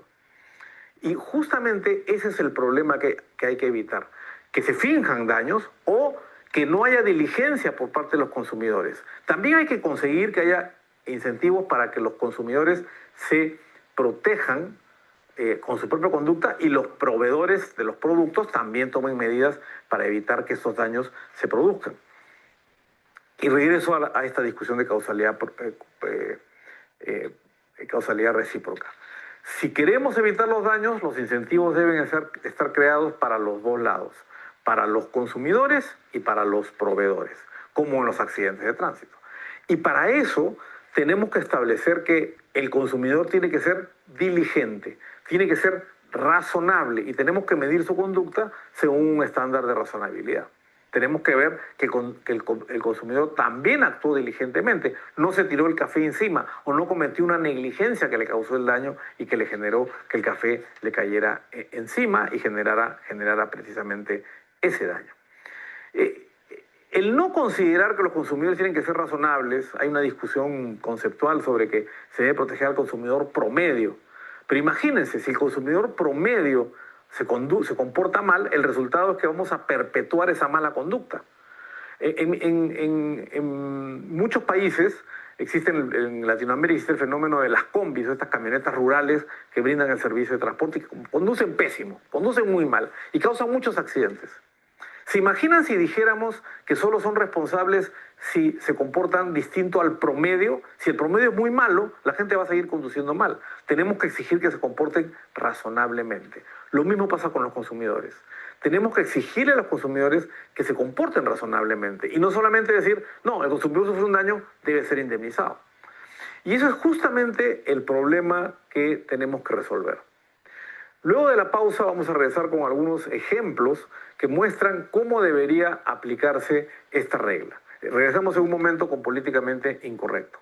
[SPEAKER 3] Y justamente ese es el problema que hay que evitar, que se finjan daños o que no haya diligencia por parte de los consumidores. También hay que conseguir que haya incentivos para que los consumidores se protejan con su propia conducta, y los proveedores de los productos también tomen medidas para evitar que estos daños se produzcan. Y regreso a esta discusión de causalidad recíproca. Si queremos evitar los daños, los incentivos deben estar creados para los dos lados, para los consumidores y para los proveedores, como en los accidentes de tránsito. Y para eso tenemos que establecer que el consumidor tiene que ser diligente, tiene que ser razonable, y tenemos que medir su conducta según un estándar de razonabilidad. Tenemos que ver que el consumidor también actuó diligentemente, no se tiró el café encima o no cometió una negligencia que le causó el daño y que le generó que el café le cayera encima y generara precisamente ese daño. El no considerar que los consumidores tienen que ser razonables, hay una discusión conceptual sobre que se debe proteger al consumidor promedio. Pero imagínense, si el consumidor promedio se comporta mal, el resultado es que vamos a perpetuar esa mala conducta. En muchos países en Latinoamérica existe el fenómeno de las combis, estas camionetas rurales que brindan el servicio de transporte y que conducen pésimo, conducen muy mal y causan muchos accidentes. ¿Se imaginan si dijéramos que solo son responsables si se comportan distinto al promedio? Si el promedio es muy malo, la gente va a seguir conduciendo mal. Tenemos que exigir que se comporten razonablemente. Lo mismo pasa con los consumidores. Tenemos que exigirle a los consumidores que se comporten razonablemente y no solamente decir, no, el consumidor sufre un daño, debe ser indemnizado. Y eso es justamente el problema que tenemos que resolver. Luego de la pausa vamos a regresar con algunos ejemplos que muestran cómo debería aplicarse esta regla. Regresamos en un momento con Políticamente Incorrecto.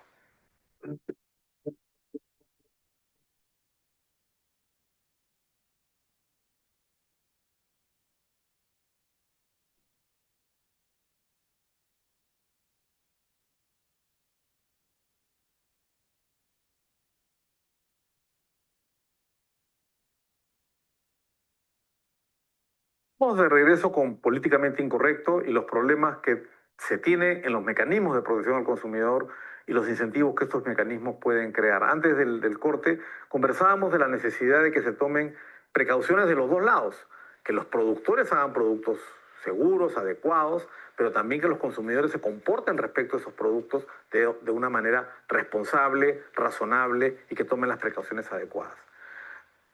[SPEAKER 3] Vamos de regreso con Políticamente Incorrecto y los problemas que se tiene en los mecanismos de protección al consumidor y los incentivos que estos mecanismos pueden crear. Antes del corte conversábamos de la necesidad de que se tomen precauciones de los dos lados, que los productores hagan productos seguros, adecuados, pero también que los consumidores se comporten respecto a esos productos de una manera responsable, razonable y que tomen las precauciones adecuadas.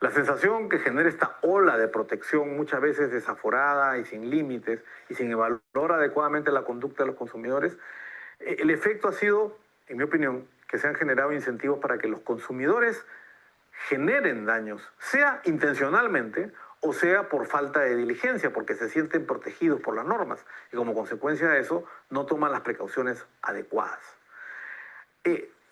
[SPEAKER 3] La sensación que genera esta ola de protección, muchas veces desaforada y sin límites y sin evaluar adecuadamente la conducta de los consumidores, el efecto ha sido, en mi opinión, que se han generado incentivos para que los consumidores generen daños, sea intencionalmente o sea por falta de diligencia, porque se sienten protegidos por las normas y como consecuencia de eso no toman las precauciones adecuadas.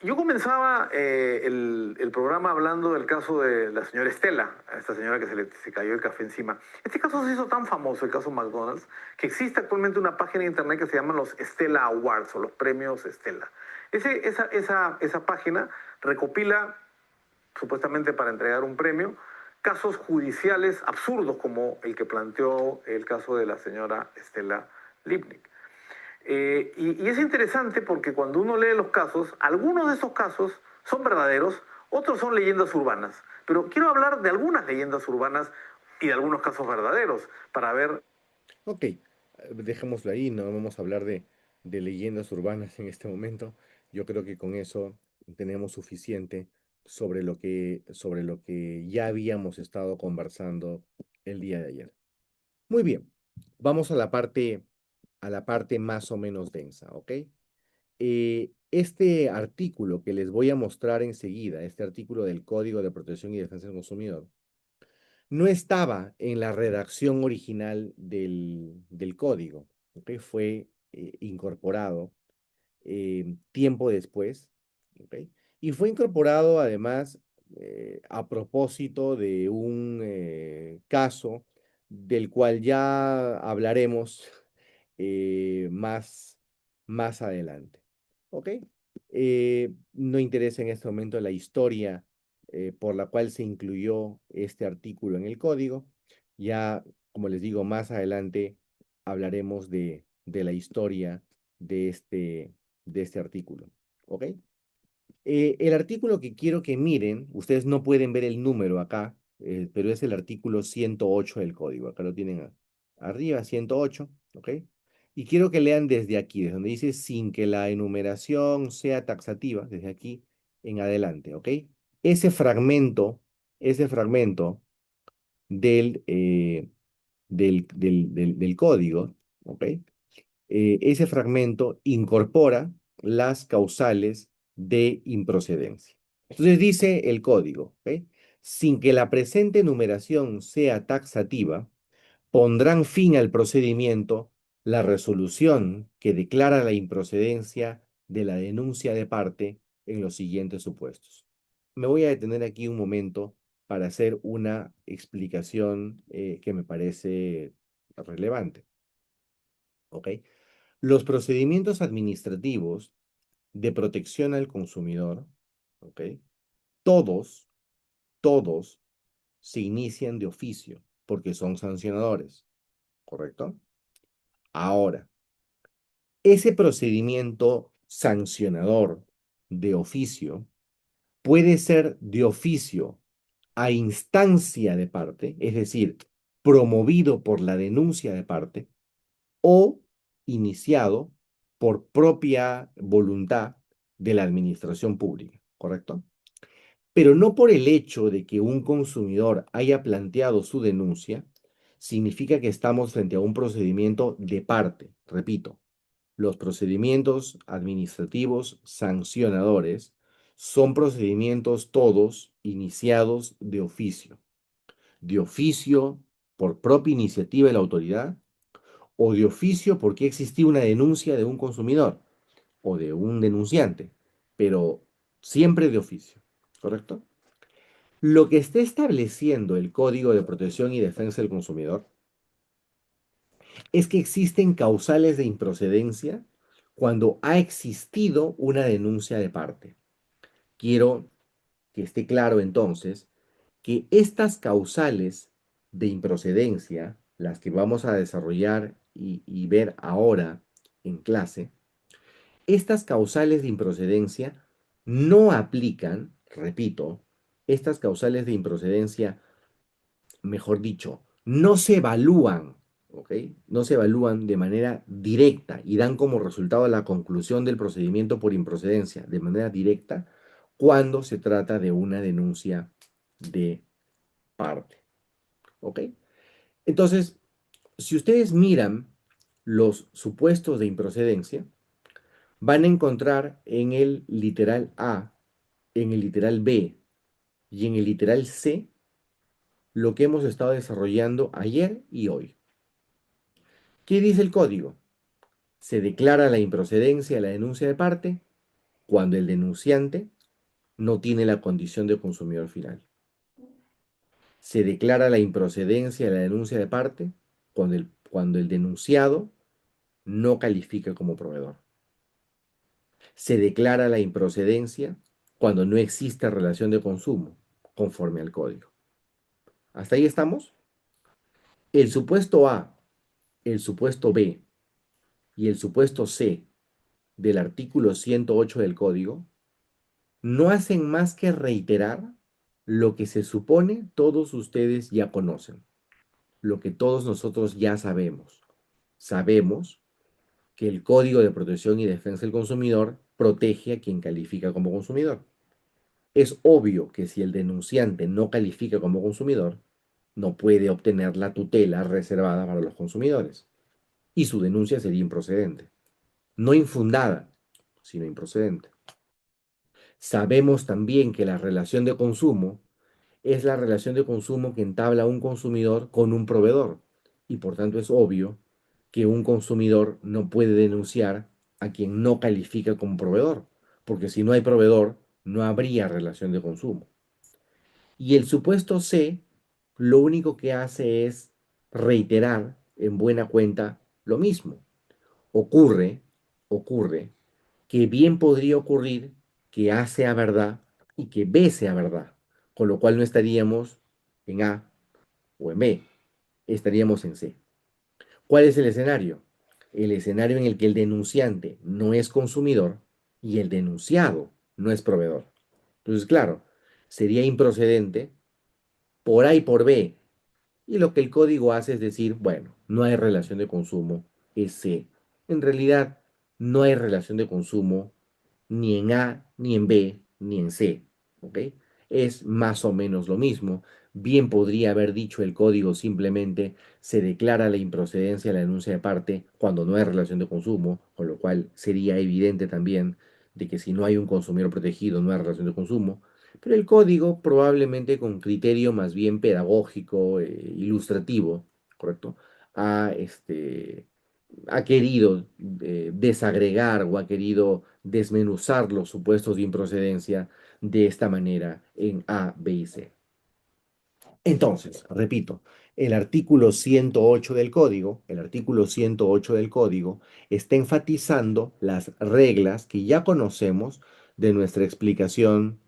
[SPEAKER 3] Yo comenzaba el programa hablando del caso de la señora Estela, a esta señora que se cayó el café encima. Este caso se hizo tan famoso, el caso McDonald's, que existe actualmente una página de internet que se llama los Stella Awards o los premios Estela. Esa página recopila, supuestamente para entregar un premio, casos judiciales absurdos como el que planteó el caso de la señora Estela Lipnik. Y es interesante porque cuando uno lee los casos, algunos de esos casos son verdaderos, otros son leyendas urbanas. Pero quiero hablar de algunas leyendas urbanas y de algunos casos verdaderos para ver.
[SPEAKER 1] Ok, dejémoslo ahí, no vamos a hablar de leyendas urbanas en este momento. Yo creo que con eso tenemos suficiente sobre lo que ya habíamos estado conversando el día de ayer. Muy bien, vamos a la parte más o menos densa, ¿ok? Este artículo que les voy a mostrar enseguida, este artículo del Código de Protección y Defensa del Consumidor, no estaba en la redacción original del código, ¿ok? Fue incorporado tiempo después, ¿ok? Y fue incorporado además a propósito de un caso del cual ya hablaremos más adelante, ¿ok? No interesa en este momento la historia por la cual se incluyó este artículo en el código. Ya, como les digo, más adelante hablaremos de la historia de este artículo. ¿Ok? El artículo que quiero que miren, ustedes no pueden ver el número acá, pero es el artículo 108 del código. Acá lo tienen arriba, 108, ¿ok? Y quiero que lean desde aquí, desde donde dice sin que la enumeración sea taxativa, desde aquí en adelante, ¿ok? Ese fragmento, ese fragmento del, del código, ¿ok? Ese fragmento incorpora las causales de improcedencia. Entonces dice el código, ¿ok? Sin que la presente numeración sea taxativa, pondrán fin al procedimiento la resolución que declara la improcedencia de la denuncia de parte en los siguientes supuestos. Me voy a detener aquí un momento para hacer una explicación que me parece relevante, ¿ok? Los procedimientos administrativos de protección al consumidor, ¿ok? Todos, todos se inician de oficio porque son sancionadores, ¿correcto? Ahora, ese procedimiento sancionador de oficio puede ser de oficio a instancia de parte, es decir, promovido por la denuncia de parte, o iniciado por propia voluntad de la administración pública, ¿correcto? Pero no por el hecho de que un consumidor haya planteado su denuncia, significa que estamos frente a un procedimiento de parte. Repito, los procedimientos administrativos sancionadores son procedimientos todos iniciados de oficio por propia iniciativa de la autoridad o de oficio porque existía una denuncia de un consumidor o de un denunciante, pero siempre de oficio, ¿correcto? Lo que está estableciendo el Código de Protección y Defensa del Consumidor es que existen causales de improcedencia cuando ha existido una denuncia de parte. Quiero que esté claro entonces que estas causales de improcedencia, las que vamos a desarrollar y ver ahora en clase, estas causales de improcedencia no aplican, repito, estas causales de improcedencia, mejor dicho, no se evalúan, ¿ok? No se evalúan de manera directa y dan como resultado la conclusión del procedimiento por improcedencia de manera directa cuando se trata de una denuncia de parte, ¿ok? Entonces, si ustedes miran los supuestos de improcedencia, van a encontrar en el literal A, en el literal B y en el literal C lo que hemos estado desarrollando ayer y hoy. ¿Qué dice el código? Se declara la improcedencia de la denuncia de parte cuando el denunciante no tiene la condición de consumidor final. Se declara la improcedencia de la denuncia de parte cuando el denunciado no califica como proveedor. Se declara la improcedencia cuando no existe relación de consumo conforme al código. ¿Hasta ahí estamos? El supuesto A, el supuesto B y el supuesto C del artículo 108 del código no hacen más que reiterar lo que se supone todos ustedes ya conocen, lo que todos nosotros ya sabemos. Sabemos que el Código de Protección y Defensa del Consumidor protege a quien califica como consumidor. Es obvio que si el denunciante no califica como consumidor, no puede obtener la tutela reservada para los consumidores y su denuncia sería improcedente. No infundada, sino improcedente. Sabemos también que la relación de consumo es la relación de consumo que entabla un consumidor con un proveedor y por tanto es obvio que un consumidor no puede denunciar a quien no califica como proveedor, porque si no hay proveedor, no habría relación de consumo. Y el supuesto C lo único que hace es reiterar en buena cuenta lo mismo. Ocurre, ocurre, que bien podría ocurrir que A sea verdad y que B sea verdad, con lo cual no estaríamos en A o en B, estaríamos en C. ¿Cuál es el escenario? El escenario en el que el denunciante no es consumidor y el denunciado no es proveedor. Entonces, claro, sería improcedente por A y por B. Y lo que el código hace es decir, bueno, no hay relación de consumo, es C. En realidad, no hay relación de consumo ni en A, ni en B, ni en C. ¿Ok? Es más o menos lo mismo. Bien podría haber dicho el código simplemente se declara la improcedencia de la denuncia de parte cuando no hay relación de consumo, con lo cual sería evidente también de que si no hay un consumidor protegido no hay relación de consumo. Pero el código, probablemente con criterio más bien pedagógico, ilustrativo, ¿correcto? Ha, ha querido desagregar o ha querido desmenuzar los supuestos de improcedencia de esta manera en A, B y C. Entonces, repito, el artículo 108 del código está enfatizando las reglas que ya conocemos de nuestra explicación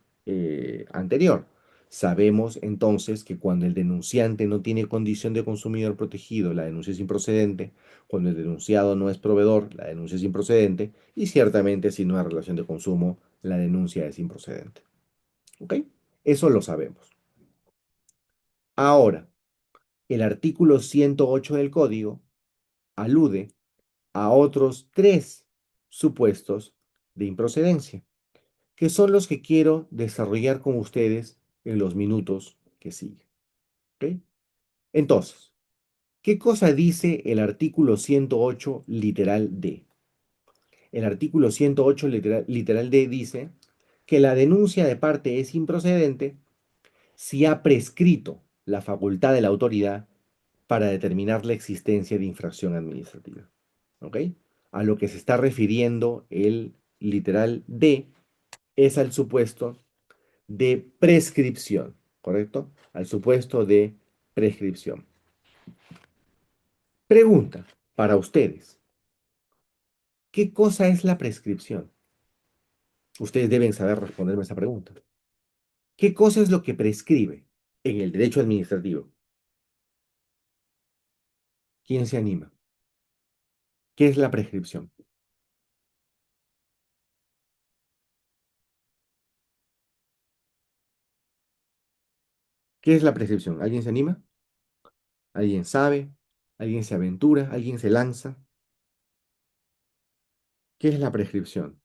[SPEAKER 1] anterior. Sabemos entonces que cuando el denunciante no tiene condición de consumidor protegido, la denuncia es improcedente. Cuando el denunciado no es proveedor, la denuncia es improcedente. Y ciertamente si no hay relación de consumo, la denuncia es improcedente. ¿Ok? Eso lo sabemos. Ahora, el artículo 108 del código alude a otros tres supuestos de improcedencia, que son los que quiero desarrollar con ustedes en los minutos que siguen. ¿Ok? Entonces, ¿qué cosa dice el artículo 108 literal D? El artículo 108 literal D dice que la denuncia de parte es improcedente si ha prescrito la facultad de la autoridad para determinar la existencia de infracción administrativa. ¿Ok? A lo que se está refiriendo el literal D es al supuesto de prescripción, ¿correcto? Al supuesto de prescripción. Pregunta para ustedes. ¿Qué cosa es la prescripción? Ustedes deben saber responderme esa pregunta. ¿Qué cosa es lo que prescribe en el derecho administrativo? ¿Quién se anima? ¿Qué es la prescripción? ¿Qué es la prescripción? ¿Alguien se anima? ¿Alguien sabe? ¿Alguien se aventura? ¿Alguien se lanza? ¿Qué es la prescripción?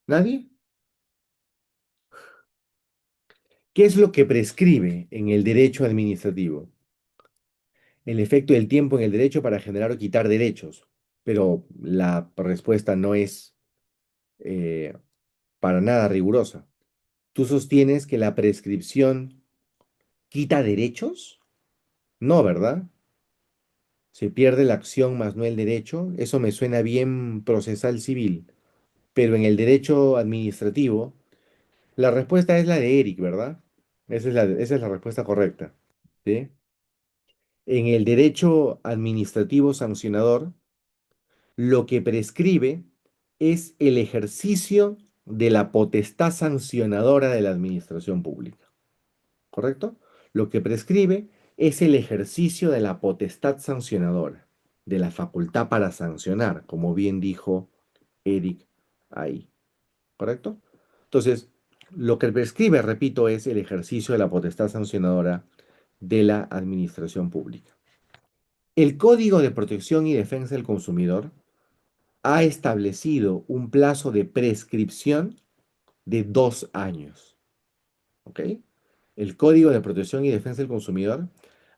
[SPEAKER 1] ¿Nadie? ¿Qué es lo que prescribe en el derecho administrativo? El efecto del tiempo en el derecho para generar o quitar derechos. Pero la respuesta no es eh, para nada rigurosa. ¿Tú sostienes que la prescripción quita derechos? No, ¿verdad? Se pierde la acción más no el derecho. Eso me suena bien procesal civil. Pero en el derecho administrativo, la respuesta es la de Eric, ¿verdad? Esa es la respuesta correcta. ¿Sí? En el derecho administrativo sancionador, lo que prescribe es el ejercicio de la potestad sancionadora de la administración pública. ¿Correcto? Lo que prescribe es el ejercicio de la potestad sancionadora, de la facultad para sancionar, como bien dijo Eric ahí. ¿Correcto? Entonces, lo que prescribe, repito, es el ejercicio de la potestad sancionadora de la administración pública. El Código de Protección y Defensa del Consumidor ha establecido un plazo de prescripción de 2 años. ¿Ok? El Código de Protección y Defensa del Consumidor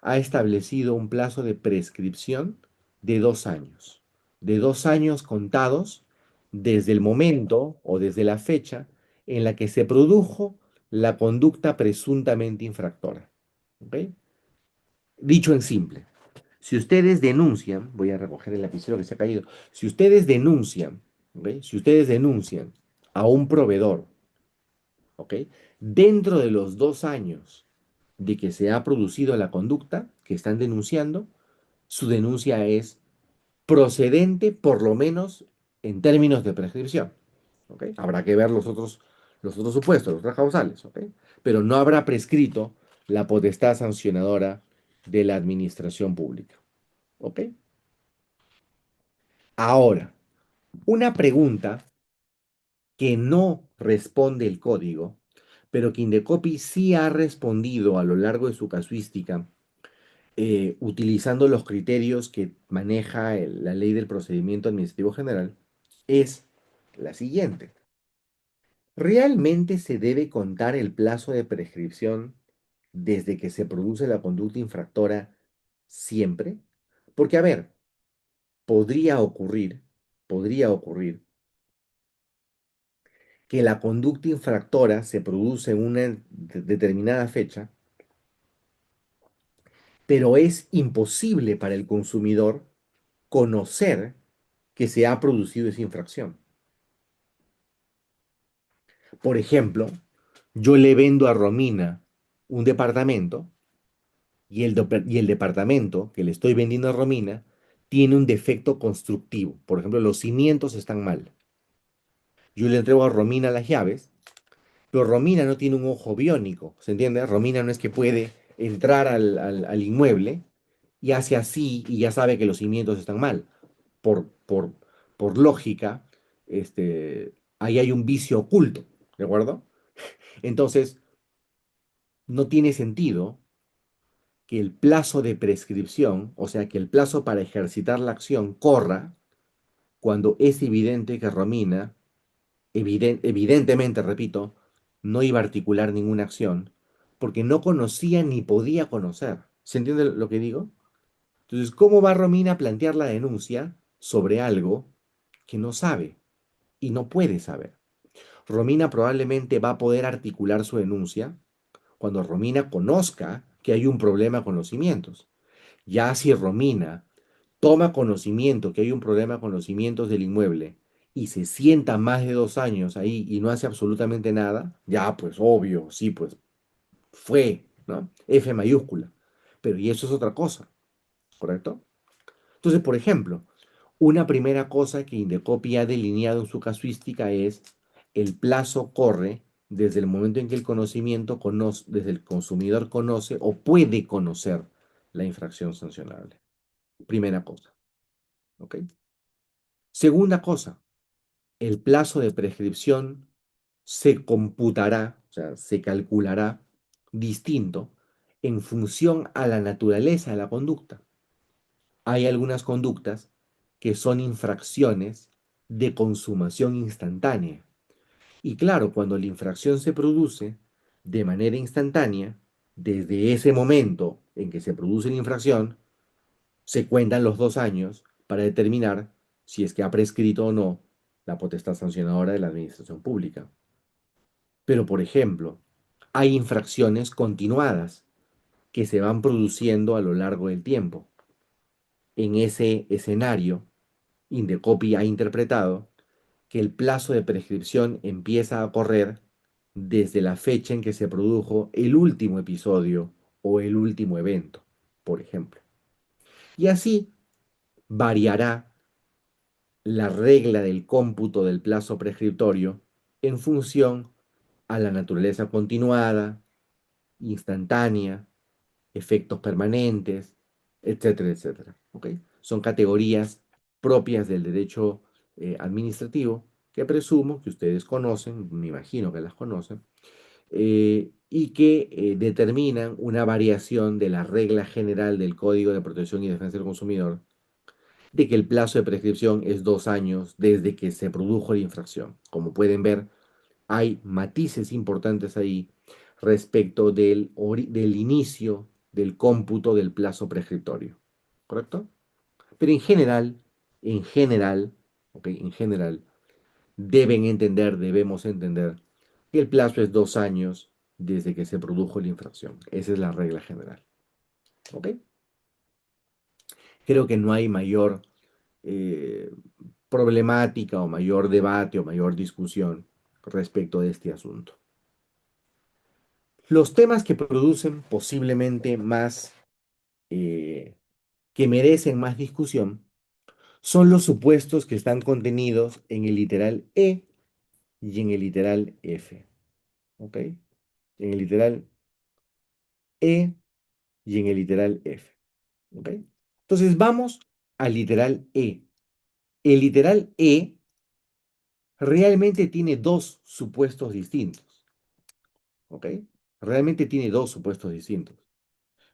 [SPEAKER 1] ha establecido un plazo de prescripción de 2 años. De 2 años contados desde el momento o desde la fecha en la que se produjo la conducta presuntamente infractora. ¿Ok? Dicho en simple, si ustedes denuncian, voy a recoger el lapicero que se ha caído, si ustedes denuncian, ¿ok? Si ustedes denuncian a un proveedor, ¿ok? Dentro de los 2 años de que se ha producido la conducta que están denunciando, su denuncia es procedente, por lo menos en términos de prescripción, ¿ok? Habrá que ver los otros supuestos, los otras causales, ¿ok? Pero no habrá prescrito la potestad sancionadora de la administración pública, ¿ok? Ahora, una pregunta que no responde el código pero que Indecopi sí ha respondido a lo largo de su casuística, utilizando los criterios que maneja la ley del procedimiento administrativo general, es la siguiente. ¿Realmente se debe contar el plazo de prescripción desde que se produce la conducta infractora siempre? Porque, a ver, podría ocurrir, podría ocurrir que la conducta infractora se produce en una determinada fecha, pero es imposible para el consumidor conocer que se ha producido esa infracción. Por ejemplo, yo le vendo a Romina un departamento y el departamento que le estoy vendiendo a Romina tiene un defecto constructivo. Por ejemplo, los cimientos están mal. Yo le entrego a Romina las llaves, pero Romina no tiene un ojo biónico, ¿se entiende? Romina no es que puede entrar al inmueble y hace así y ya sabe que los cimientos están mal. Por, por, por lógica, ahí hay un vicio oculto, ¿de acuerdo? Entonces, no tiene sentido que el plazo de prescripción, o sea, que el plazo para ejercitar la acción corra cuando es evidente que Romina, evidentemente, repito, no iba a articular ninguna acción porque no conocía ni podía conocer. ¿Se entiende lo que digo? Entonces, ¿cómo va Romina a plantear la denuncia sobre algo que no sabe y no puede saber? Romina probablemente va a poder articular su denuncia cuando Romina conozca que hay un problema con los cimientos. Ya si Romina toma conocimiento que hay un problema con los cimientos del inmueble y se sienta más de 2 años ahí y no hace absolutamente nada, ya pues obvio, sí, pues fue, ¿no? F mayúscula. Pero y eso es otra cosa, ¿correcto? Entonces, por ejemplo, una primera cosa que Indecopi ha delineado en su casuística es el plazo corre desde el momento en que el conocimiento conoce, desde el consumidor conoce o puede conocer la infracción sancionable. Primera cosa, ¿ok? Segunda cosa, el plazo de prescripción se computará, o sea, se calculará distinto en función a la naturaleza de la conducta. Hay algunas conductas que son infracciones de consumación instantánea. Y claro, cuando la infracción se produce de manera instantánea, desde ese momento en que se produce la infracción, se cuentan los 2 años para determinar si es que ha prescrito o no la potestad sancionadora de la administración pública. Pero, por ejemplo, hay infracciones continuadas que se van produciendo a lo largo del tiempo. En ese escenario, Indecopi ha interpretado que el plazo de prescripción empieza a correr desde la fecha en que se produjo el último episodio o el último evento, por ejemplo. Y así variará la regla del cómputo del plazo prescriptorio en función a la naturaleza continuada, instantánea, efectos permanentes, etcétera, etcétera. ¿Ok? Son categorías propias del derecho administrativo que presumo que ustedes conocen, me imagino que las conocen, y que determinan una variación de la regla general del Código de Protección y Defensa del Consumidor de que el plazo de prescripción es 2 años desde que se produjo la infracción. Como pueden ver, hay matices importantes ahí respecto del inicio del cómputo del plazo prescriptorio. ¿Correcto? Pero en general, ¿ok? En general, debemos entender que el plazo es 2 años desde que se produjo la infracción. Esa es la regla general. ¿Ok? Creo que no hay mayor eh, problemática o mayor debate o mayor discusión respecto de este asunto. Los temas que producen posiblemente más, eh, que merecen más discusión, son los supuestos que están contenidos en el literal E y en el literal F. ¿Ok? En el literal E y en el literal F. ¿Ok? Entonces vamos al literal E. El literal E realmente tiene dos supuestos distintos. ¿ok? Realmente tiene dos supuestos distintos.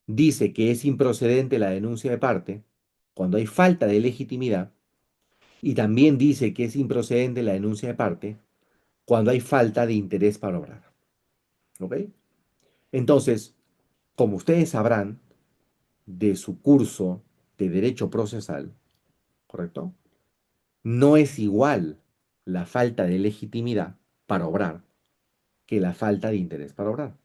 [SPEAKER 1] Dice que es improcedente la denuncia de parte cuando hay falta de legitimidad y también dice que es improcedente la denuncia de parte cuando hay falta de interés para obrar, ¿ok? Entonces, como ustedes sabrán de su curso de derecho procesal, ¿correcto? No es igual la falta de legitimidad para obrar que la falta de interés para obrar.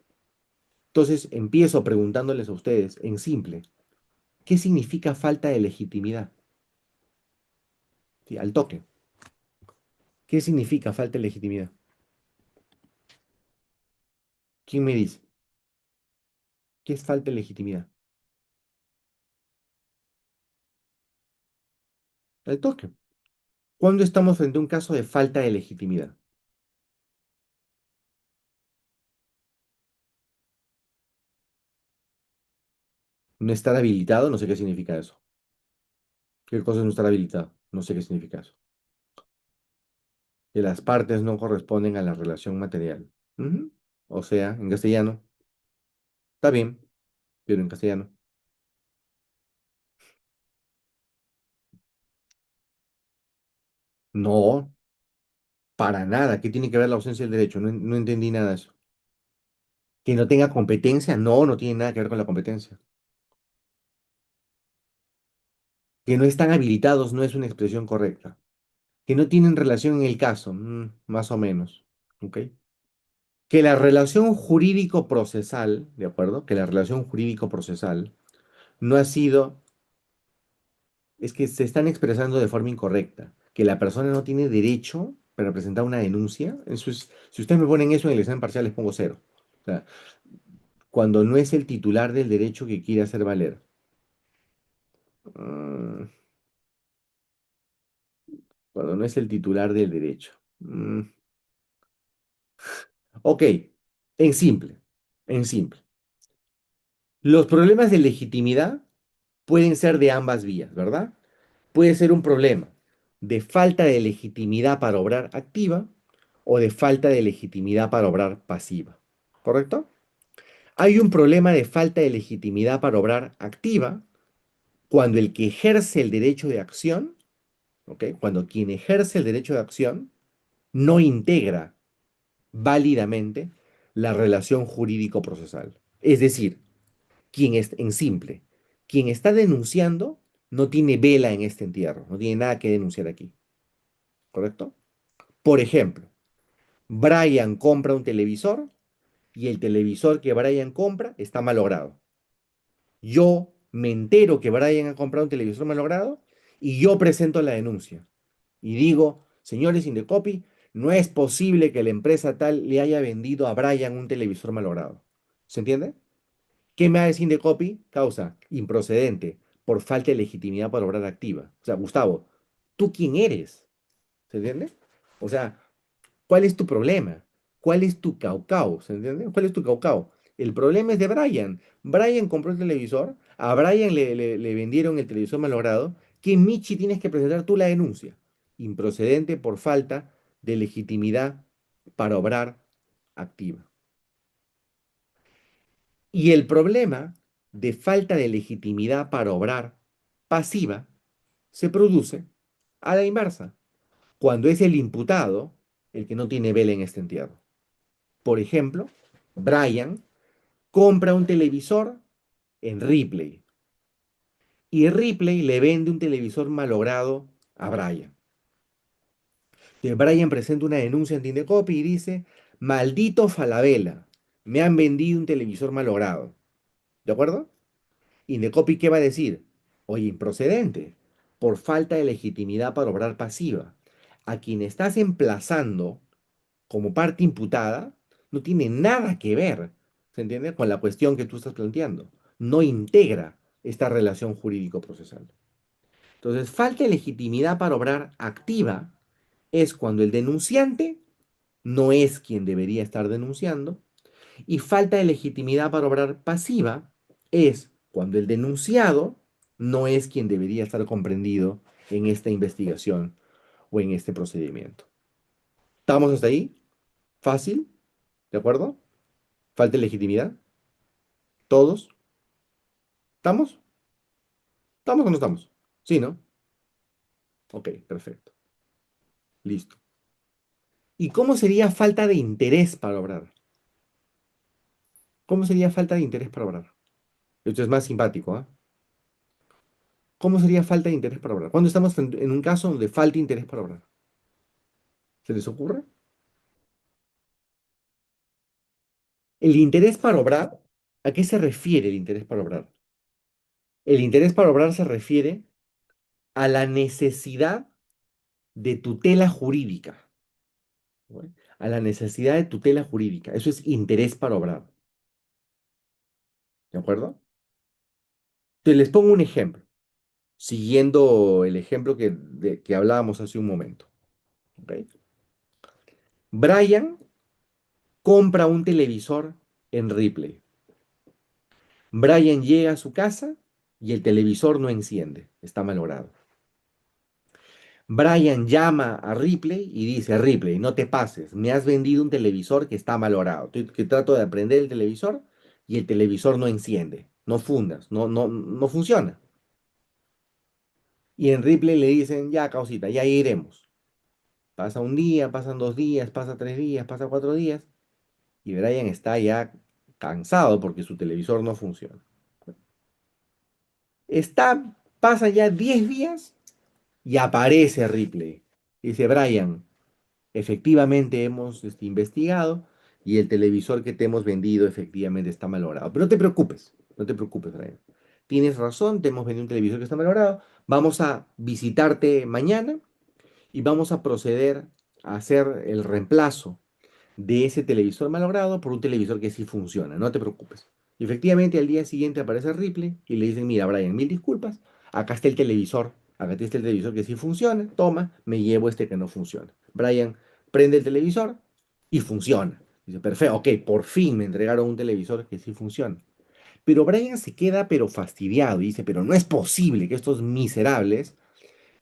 [SPEAKER 1] Entonces, empiezo preguntándoles a ustedes en simple, ¿qué significa falta de legitimidad? Sí, al toque. ¿Qué significa falta de legitimidad? ¿Quién me dice? ¿Qué es falta de legitimidad? Al toque. ¿Cuándo estamos frente a un caso de falta de legitimidad? No estar habilitado, no sé qué significa eso. ¿Qué cosa es no estar habilitado? No sé qué significa eso. Que las partes no corresponden a la relación material. Ujú. O sea, en castellano, está bien, pero en castellano. No, para nada. ¿Qué tiene que ver la ausencia del derecho? No, no entendí nada de eso. Que no tenga competencia, no, no tiene nada que ver con la competencia. Que no están habilitados no es una expresión correcta. Que no tienen relación en el caso, más o menos. ¿Ok? Que la relación jurídico-procesal, ¿de acuerdo? Que la relación jurídico-procesal no ha sido, es que se están expresando de forma incorrecta. Que la persona no tiene derecho para presentar una denuncia. Eso es, si ustedes me ponen eso en el examen parcial, les pongo cero. O sea, cuando no es el titular del derecho que quiere hacer valer. Mm, Cuando no es el titular del derecho. Ok, en simple, en simple. Los problemas de legitimidad pueden ser de ambas vías, ¿verdad? Puede ser un problema de falta de legitimidad para obrar activa o de falta de legitimidad para obrar pasiva, ¿correcto? Hay un problema de falta de legitimidad para obrar activa cuando el que ejerce el derecho de acción, ¿ok? Cuando quien ejerce el derecho de acción no integra válidamente la relación jurídico-procesal. Es decir, quien es, en simple, quien está denunciando no tiene vela en este entierro, no tiene nada que denunciar aquí, ¿correcto? Por ejemplo, Brian compra un televisor y el televisor que Brian compra está malogrado. Yo me entero que Brian ha comprado un televisor malogrado y yo presento la denuncia. Y digo, señores Indecopy, no es posible que la empresa tal le haya vendido a Brian un televisor malogrado. ¿Se entiende? ¿Qué me hace Indecopy? Causa improcedente por falta de legitimidad para obrar activa. O sea, Gustavo, ¿tú quién eres? ¿Se entiende? O sea, ¿cuál es tu problema? ¿Cuál es tu caucao? ¿Se entiende? ¿Cuál es tu caucao? El problema es de Brian. Brian compró el televisor, a Brian le vendieron el televisor malogrado. ¿Qué Michi tienes que presentar tú la denuncia? Improcedente por falta de legitimidad para obrar activa. Y el problema de falta de legitimidad para obrar pasiva se produce a la inversa, cuando es el imputado el que no tiene vela en este entierro. Por ejemplo, Brian compra un televisor en Ripley y Ripley le vende un televisor malogrado a Brian. Entonces Brian presenta una denuncia ante Indecopi y dice, maldito Falabella, me han vendido un televisor malogrado. ¿De acuerdo? Indecopi, ¿qué va a decir? Oye, improcedente, por falta de legitimidad para obrar pasiva. A quien estás emplazando como parte imputada no tiene nada que ver, ¿se entiende? Con la cuestión que tú estás planteando. No integra esta relación jurídico-procesal. Entonces, falta de legitimidad para obrar activa es cuando el denunciante no es quien debería estar denunciando y falta de legitimidad para obrar pasiva es cuando el denunciado no es quien debería estar comprendido en esta investigación o en este procedimiento. ¿Estamos hasta ahí? ¿Fácil? ¿De acuerdo? ¿Falta de legitimidad? ¿Todos? ¿Estamos? ¿Estamos o no estamos? Sí, ¿no? Ok, perfecto. Listo. ¿Y cómo sería falta de interés para obrar? ¿Cómo sería falta de interés para obrar? Esto es más simpático, ¿ah? ¿Cómo sería falta de interés para obrar? Cuando estamos en un caso donde falta interés para obrar. ¿Se les ocurre? El interés para obrar, ¿a qué se refiere el interés para obrar? El interés para obrar se refiere a la necesidad de tutela jurídica, ¿no? A la necesidad de tutela jurídica. Eso es interés para obrar. ¿De acuerdo? Entonces les pongo un ejemplo, siguiendo el ejemplo que hablábamos hace un momento. ¿Ok? Brian compra un televisor en Ripley. Brian llega a su casa y el televisor no enciende, está malogrado. Brian llama a Ripley y dice, Ripley, no te pases, me has vendido un televisor que está malogrado. Que trato de aprender el televisor y el televisor no enciende, no fundas, no funciona. Y en Ripley le dicen, ya, causita, ya iremos. Pasa un día, pasan 2 días, pasa 3 días, pasa 4 días y Brian está ya cansado porque su televisor no funciona. Pasa ya 10 días y aparece Ripley. Dice, Brian, efectivamente hemos investigado y el televisor que te hemos vendido efectivamente está malogrado. Pero no te preocupes, no te preocupes, Brian. Tienes razón, te hemos vendido un televisor que está malogrado. Vamos a visitarte mañana y vamos a proceder a hacer el reemplazo de ese televisor malogrado por un televisor que sí funciona, no te preocupes. Y efectivamente al día siguiente aparece Ripley y le dicen, mira, Brian, mil disculpas, acá está el televisor, acá está el televisor que sí funciona, toma, me llevo este que no funciona. Brian prende el televisor y funciona. Dice, perfecto, ok, por fin me entregaron un televisor que sí funciona. Pero Brian se queda pero fastidiado y dice, pero no es posible que estos miserables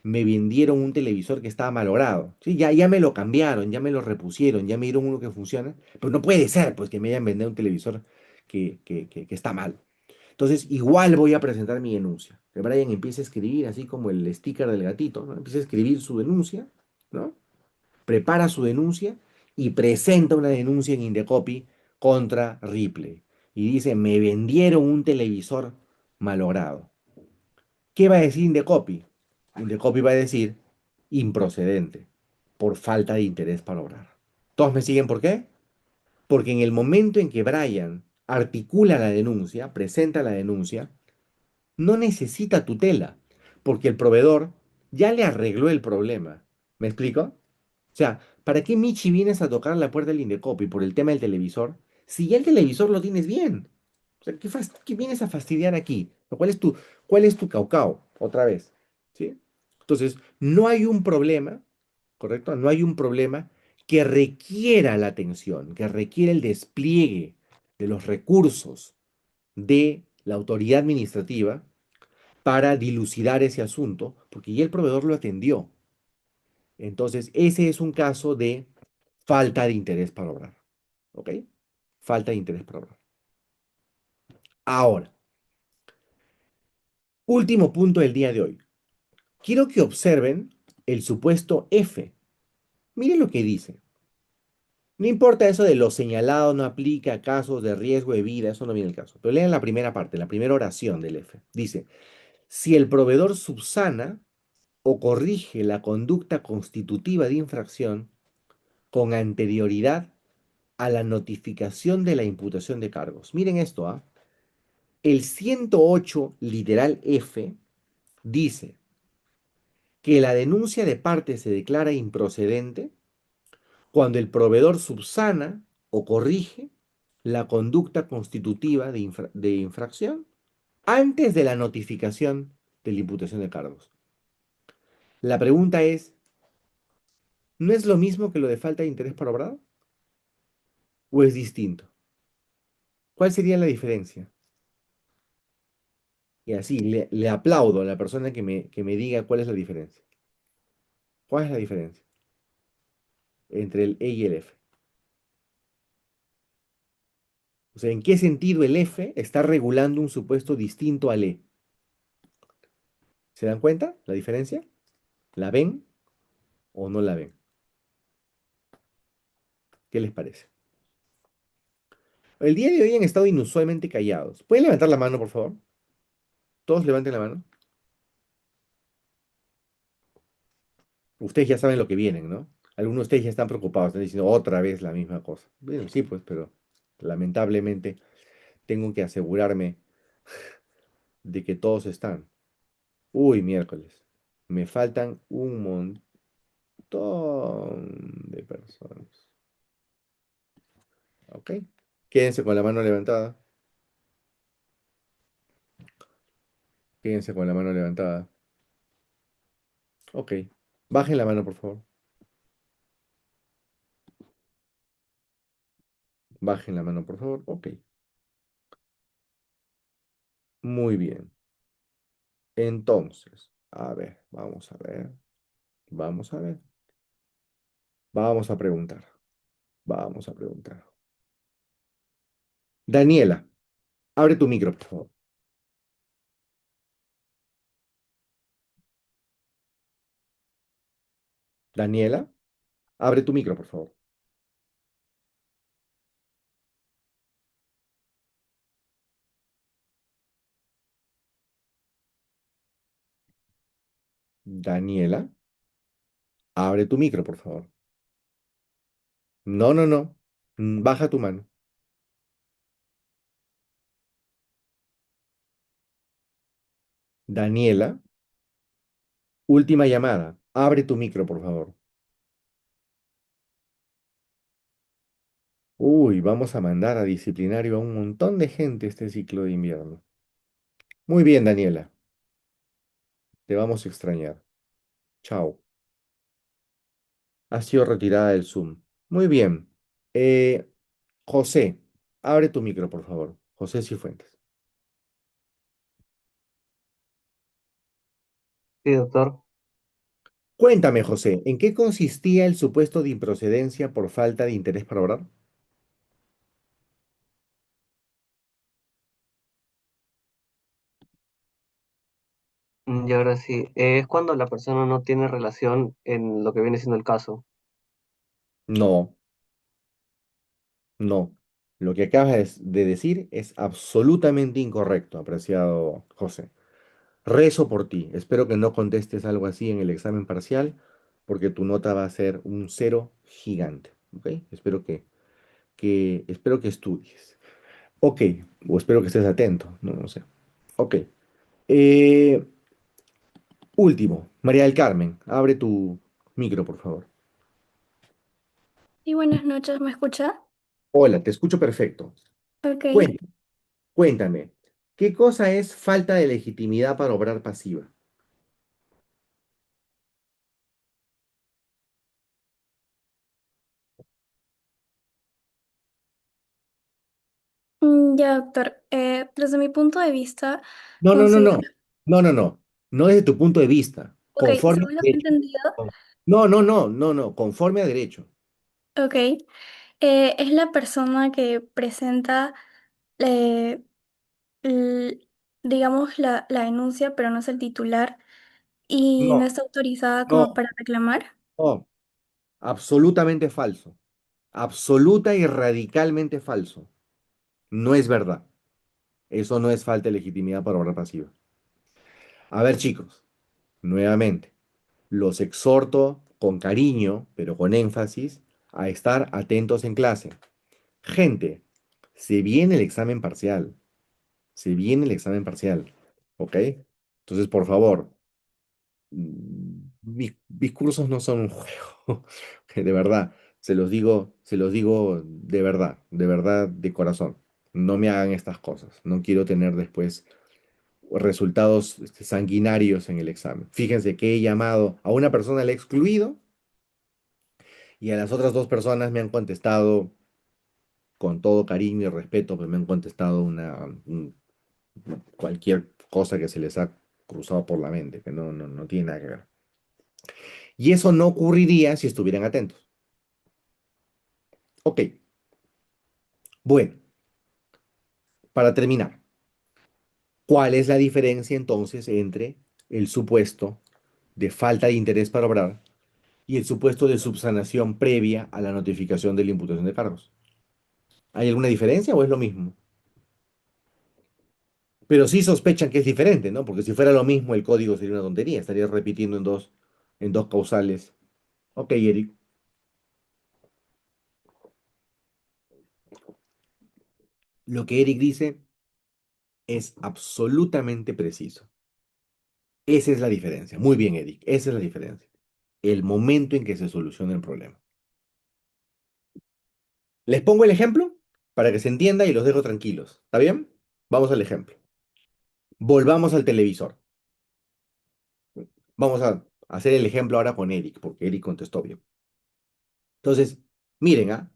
[SPEAKER 1] me vendieron un televisor que estaba malogrado. Sí, ya me lo cambiaron, ya me lo repusieron, ya me dieron uno que funciona, pero no puede ser pues que me hayan vendido un televisor que está mal. Entonces, igual voy a presentar mi denuncia. Que Brian empieza a escribir, así como el sticker del gatito, ¿no? Empieza a escribir su denuncia, ¿no? Prepara su denuncia y presenta una denuncia en Indecopy contra Ripley. Y dice, me vendieron un televisor malogrado. ¿Qué va a decir Indecopy? Indecopy va a decir improcedente, por falta de interés para obrar. ¿Todos me siguen por qué? Porque en el momento en que Brian articula la denuncia, presenta la denuncia, no necesita tutela, porque el proveedor ya le arregló el problema. ¿Me explico? O sea, ¿para qué Michi vienes a tocar la puerta del Indecopy por el tema del televisor si ya el televisor lo tienes bien? O sea, ¿qué vienes a fastidiar aquí? ¿Cuál es tu caucao? Otra vez. ¿Sí? Entonces, no hay un problema, ¿correcto? No hay un problema que requiera la atención, que requiera el despliegue de los recursos de la autoridad administrativa para dilucidar ese asunto, porque ya el proveedor lo atendió. Entonces, ese es un caso de falta de interés para obrar. ¿Ok? Falta de interés para obrar. Ahora, último punto del día de hoy. Quiero que observen el supuesto F. Miren lo que dice. No importa eso de lo señalado no aplica a casos de riesgo de vida, eso no viene el caso. Pero lean la primera parte, la primera oración del F. Dice, si el proveedor subsana o corrige la conducta constitutiva de infracción con anterioridad a la notificación de la imputación de cargos. Miren esto, ¿ah? El 108 literal F dice que la denuncia de parte se declara improcedente cuando el proveedor subsana o corrige la conducta constitutiva de infracción antes de la notificación de la imputación de cargos. La pregunta es, ¿no es lo mismo que lo de falta de interés para obrar? ¿O es distinto? ¿Cuál sería la diferencia? Y así, le aplaudo a la persona que me diga cuál es la diferencia. ¿Cuál es la diferencia entre el E y el F? O sea, ¿en qué sentido el F está regulando un supuesto distinto al E? ¿Se dan cuenta la diferencia? ¿La ven o no la ven? ¿Qué les parece? El día de hoy han estado inusualmente callados. ¿Pueden levantar la mano, por favor? Todos levanten la mano. Ustedes ya saben lo que vienen, ¿no? Algunos de ustedes ya están preocupados, están diciendo otra vez la misma cosa. Bueno, sí, pues, pero lamentablemente tengo que asegurarme de que todos están. Uy, miércoles. Me faltan un montón de personas. ¿Ok? Quédense con la mano levantada. Quédense con la mano levantada. Ok. Bajen la mano, por favor. Bajen la mano, por favor. Ok. Muy bien. Entonces, a ver, vamos a ver. Vamos a ver. Vamos a preguntar. Vamos a preguntar. Daniela, abre tu micro, por favor. Daniela, abre tu micro, por favor. Daniela, abre tu micro, por favor. No, no, no. Baja tu mano. Daniela, última llamada. Abre tu micro, por favor. Uy, vamos a mandar a disciplinario a un montón de gente este ciclo de invierno. Muy bien, Daniela. Te vamos a extrañar. Chao. Ha sido retirada del Zoom. Muy bien. Eh, José, abre tu micro, por favor. José Cifuentes.
[SPEAKER 5] Sí, doctor.
[SPEAKER 1] Cuéntame, José, ¿en qué consistía el supuesto de improcedencia por falta de interés para orar?
[SPEAKER 5] Y ahora sí, es cuando la persona no tiene relación en lo que viene siendo el caso.
[SPEAKER 1] No, no. Lo que acabas de decir es absolutamente incorrecto, apreciado José. Rezo por ti. Espero que no contestes algo así en el examen parcial, porque tu nota va a ser un cero gigante. ¿Ok? Espero que estudies. Ok, o espero que estés atento, no, no sé. Ok. Eh, Último, María del Carmen, abre tu micro, por favor.
[SPEAKER 6] Y buenas noches, ¿me escucha?
[SPEAKER 1] Hola, te escucho perfecto.
[SPEAKER 6] Ok.
[SPEAKER 1] Cuéntame, cuéntame, ¿qué cosa es falta de legitimidad para obrar pasiva?
[SPEAKER 6] Ya, doctor. Desde mi punto de vista,
[SPEAKER 1] No, no, no, no,
[SPEAKER 6] considero...
[SPEAKER 1] no, no, no, no desde tu punto de vista,
[SPEAKER 6] Ok,
[SPEAKER 1] conforme a
[SPEAKER 6] según lo que he
[SPEAKER 1] derecho.
[SPEAKER 6] entendido,
[SPEAKER 1] No, no, no, no, no, conforme a derecho.
[SPEAKER 6] ok, es la persona que presenta, eh, l- digamos, la denuncia, pero no es el titular y no
[SPEAKER 1] No,
[SPEAKER 6] está autorizada como
[SPEAKER 1] no,
[SPEAKER 6] para reclamar.
[SPEAKER 1] no, absolutamente falso, absoluta y radicalmente falso. No es verdad. Eso no es falta de legitimidad para obra pasiva. A ver, chicos, nuevamente, los exhorto con cariño, pero con énfasis, a estar atentos en clase. Gente, se viene el examen parcial, se viene el examen parcial, ¿ok? Entonces, por favor, mis cursos no son un juego, que de verdad, se los digo de verdad, de corazón. No me hagan estas cosas. No quiero tener después resultados sanguinarios en el examen. Fíjense que he llamado a una persona, la he excluido, y a las otras dos personas me han contestado con todo cariño y respeto, pues me han contestado cualquier cosa que se les ha cruzado por la mente, que no tiene nada que ver. Y eso no ocurriría si estuvieran atentos. Ok, bueno. Para terminar, ¿cuál es la diferencia entonces entre el supuesto de falta de interés para obrar y el supuesto de subsanación previa a la notificación de la imputación de cargos? ¿Hay alguna diferencia o es lo mismo? Pero sí sospechan que es diferente, ¿no? Porque si fuera lo mismo, el código sería una tontería, estaría repitiendo en dos causales. Ok, Eric. Lo que Eric dice es absolutamente preciso. Esa es la diferencia. Muy bien, Eric. Esa es la diferencia. El momento en que se soluciona el problema. Les pongo el ejemplo para que se entienda y los dejo tranquilos. ¿Está bien? Vamos al ejemplo. Volvamos al televisor. Vamos a hacer el ejemplo ahora con Eric, porque Eric contestó bien. Entonces, miren, ¿ah?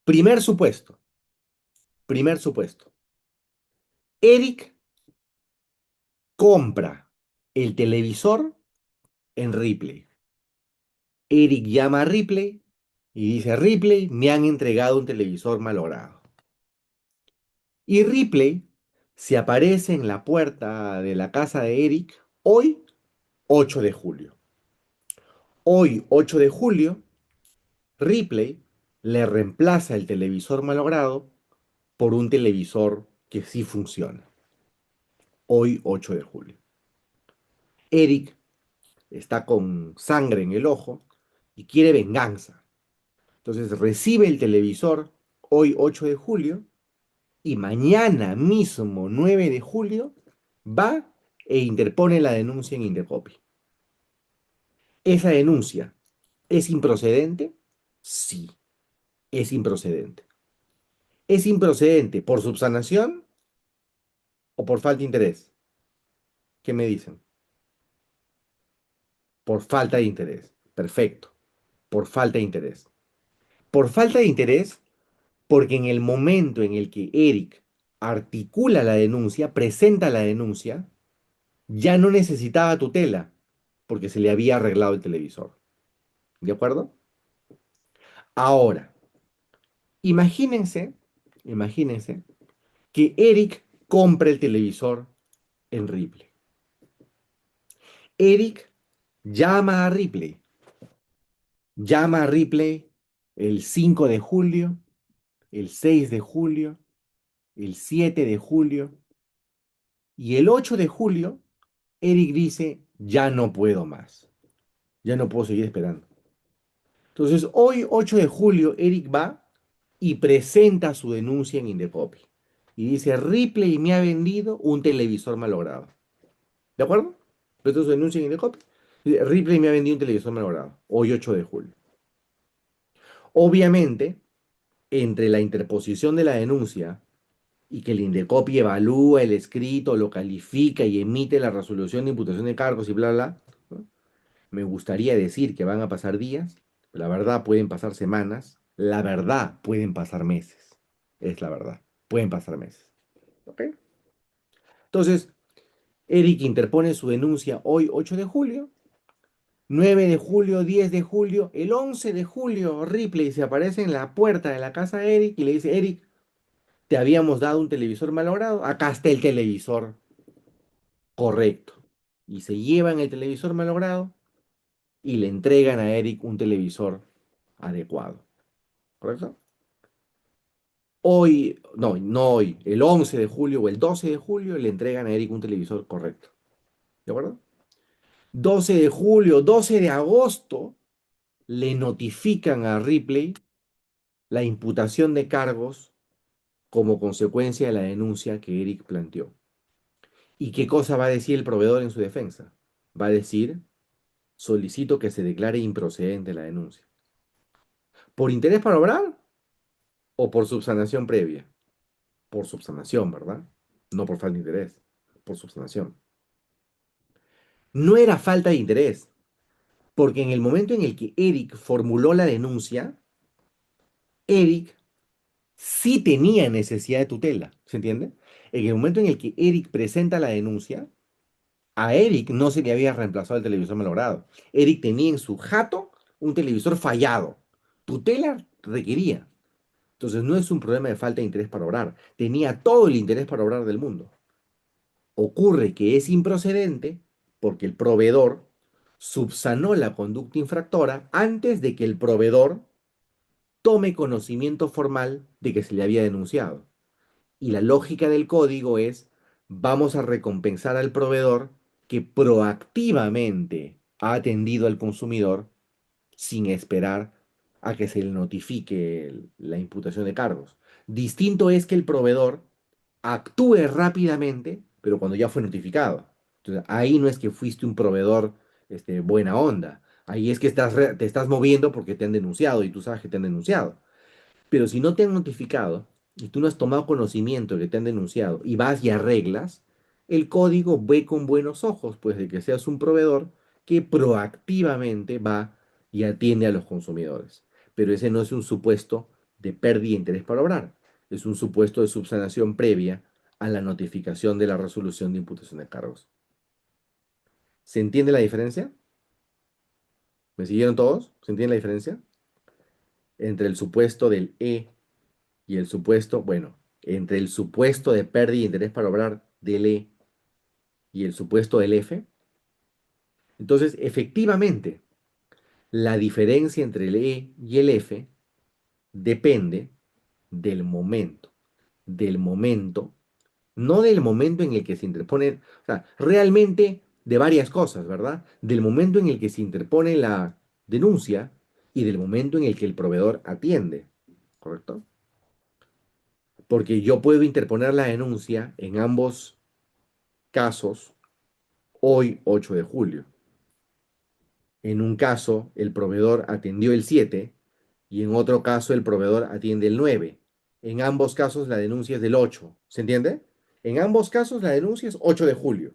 [SPEAKER 1] Primer supuesto. Primer supuesto. Eric compra el televisor en Ripley. Eric llama a Ripley y dice, Ripley, me han entregado un televisor malogrado. Y Ripley se aparece en la puerta de la casa de Eric hoy, 8 de julio. Hoy, 8 de julio, Ripley le reemplaza el televisor malogrado por un televisor que sí funciona. Hoy, 8 de julio. Eric está con sangre en el ojo y quiere venganza. Entonces recibe el televisor hoy 8 de julio y mañana mismo 9 de julio va e interpone la denuncia en Indecopi. ¿Esa denuncia es improcedente? Sí, es improcedente. ¿Es improcedente por subsanación o por falta de interés? ¿Qué me dicen? Por falta de interés. Perfecto. Por falta de interés. Por falta de interés, porque en el momento en el que Eric articula la denuncia, presenta la denuncia, ya no necesitaba tutela, porque se le había arreglado el televisor. ¿De acuerdo? Ahora, imagínense, imagínense que Eric compre el televisor en Ripley. Eric llama a Ripley el 5 de julio, el 6 de julio, el 7 de julio y el 8 de julio, Eric dice, ya no puedo más, ya no puedo seguir esperando. Entonces, hoy, 8 de julio, Eric va y presenta su denuncia en Indecopi. Y dice, Ripley me ha vendido un televisor malogrado. ¿De acuerdo? Presenta su denuncia en Indecopi. Dice, Ripley me ha vendido un televisor malogrado. Hoy, 8 de julio. Obviamente, entre la interposición de la denuncia y que el Indecopi evalúa el escrito, lo califica y emite la resolución de imputación de cargos y bla, bla, ¿no? Me gustaría decir que van a pasar días, la verdad pueden pasar semanas, la verdad pueden pasar meses, es la verdad, pueden pasar meses. ¿Ok? Entonces, Eric interpone su denuncia hoy, 8 de julio, 9 de julio, 10 de julio, el 11 de julio, Ripley se aparece en la puerta de la casa de Eric y le dice, Eric, te habíamos dado un televisor malogrado, acá está el televisor correcto. Y se llevan el televisor malogrado y le entregan a Eric un televisor adecuado. ¿Correcto? Hoy, no, no hoy, el 11 de julio o el 12 de julio le entregan a Eric un televisor correcto. ¿De acuerdo? 12 de julio, 12 de agosto, le notifican a Ripley la imputación de cargos como consecuencia de la denuncia que Eric planteó. ¿Y qué cosa va a decir el proveedor en su defensa? Va a decir, solicito que se declare improcedente la denuncia. ¿Por interés para obrar o por subsanación previa? Por subsanación, ¿verdad? No por falta de interés, por subsanación. No era falta de interés, porque en el momento en el que Eric formuló la denuncia, Eric sí tenía necesidad de tutela, ¿se entiende? En el momento en el que Eric presenta la denuncia, a Eric no se le había reemplazado el televisor malogrado. Eric tenía en su jato un televisor fallado. Tutela requería. Entonces no es un problema de falta de interés para obrar. Tenía todo el interés para obrar del mundo. Ocurre que es improcedente porque el proveedor subsanó la conducta infractora antes de que el proveedor tome conocimiento formal de que se le había denunciado. Y la lógica del código es, vamos a recompensar al proveedor que proactivamente ha atendido al consumidor sin esperar a que se le notifique la imputación de cargos. Distinto es que el proveedor actúe rápidamente, pero cuando ya fue notificado. Entonces, ahí no es que fuiste un proveedor buena onda. Ahí es que te estás moviendo porque te han denunciado y tú sabes que te han denunciado. Pero si no te han notificado y tú no has tomado conocimiento de que te han denunciado y vas y arreglas, el código ve con buenos ojos, pues, de que seas un proveedor que proactivamente va y atiende a los consumidores. Pero ese no es un supuesto de pérdida de interés para obrar, es un supuesto de subsanación previa a la notificación de la resolución de imputación de cargos. ¿Se entiende la diferencia? ¿Me siguieron todos? ¿Se entiende la diferencia? Entre el supuesto del y el supuesto, bueno, entre el supuesto de pérdida de interés para obrar del y el supuesto del F. Entonces, efectivamente, la diferencia entre el y el F depende del momento, no del momento en el que se interpone, o sea, realmente de varias cosas, ¿verdad? Del momento en el que se interpone la denuncia y del momento en el que el proveedor atiende, ¿correcto? Porque yo puedo interponer la denuncia en ambos casos hoy, 8 de julio. En un caso, el proveedor atendió el 7 y en otro caso, el proveedor atiende el 9. En ambos casos, la denuncia es del 8. ¿Se entiende? En ambos casos, la denuncia es 8 de julio.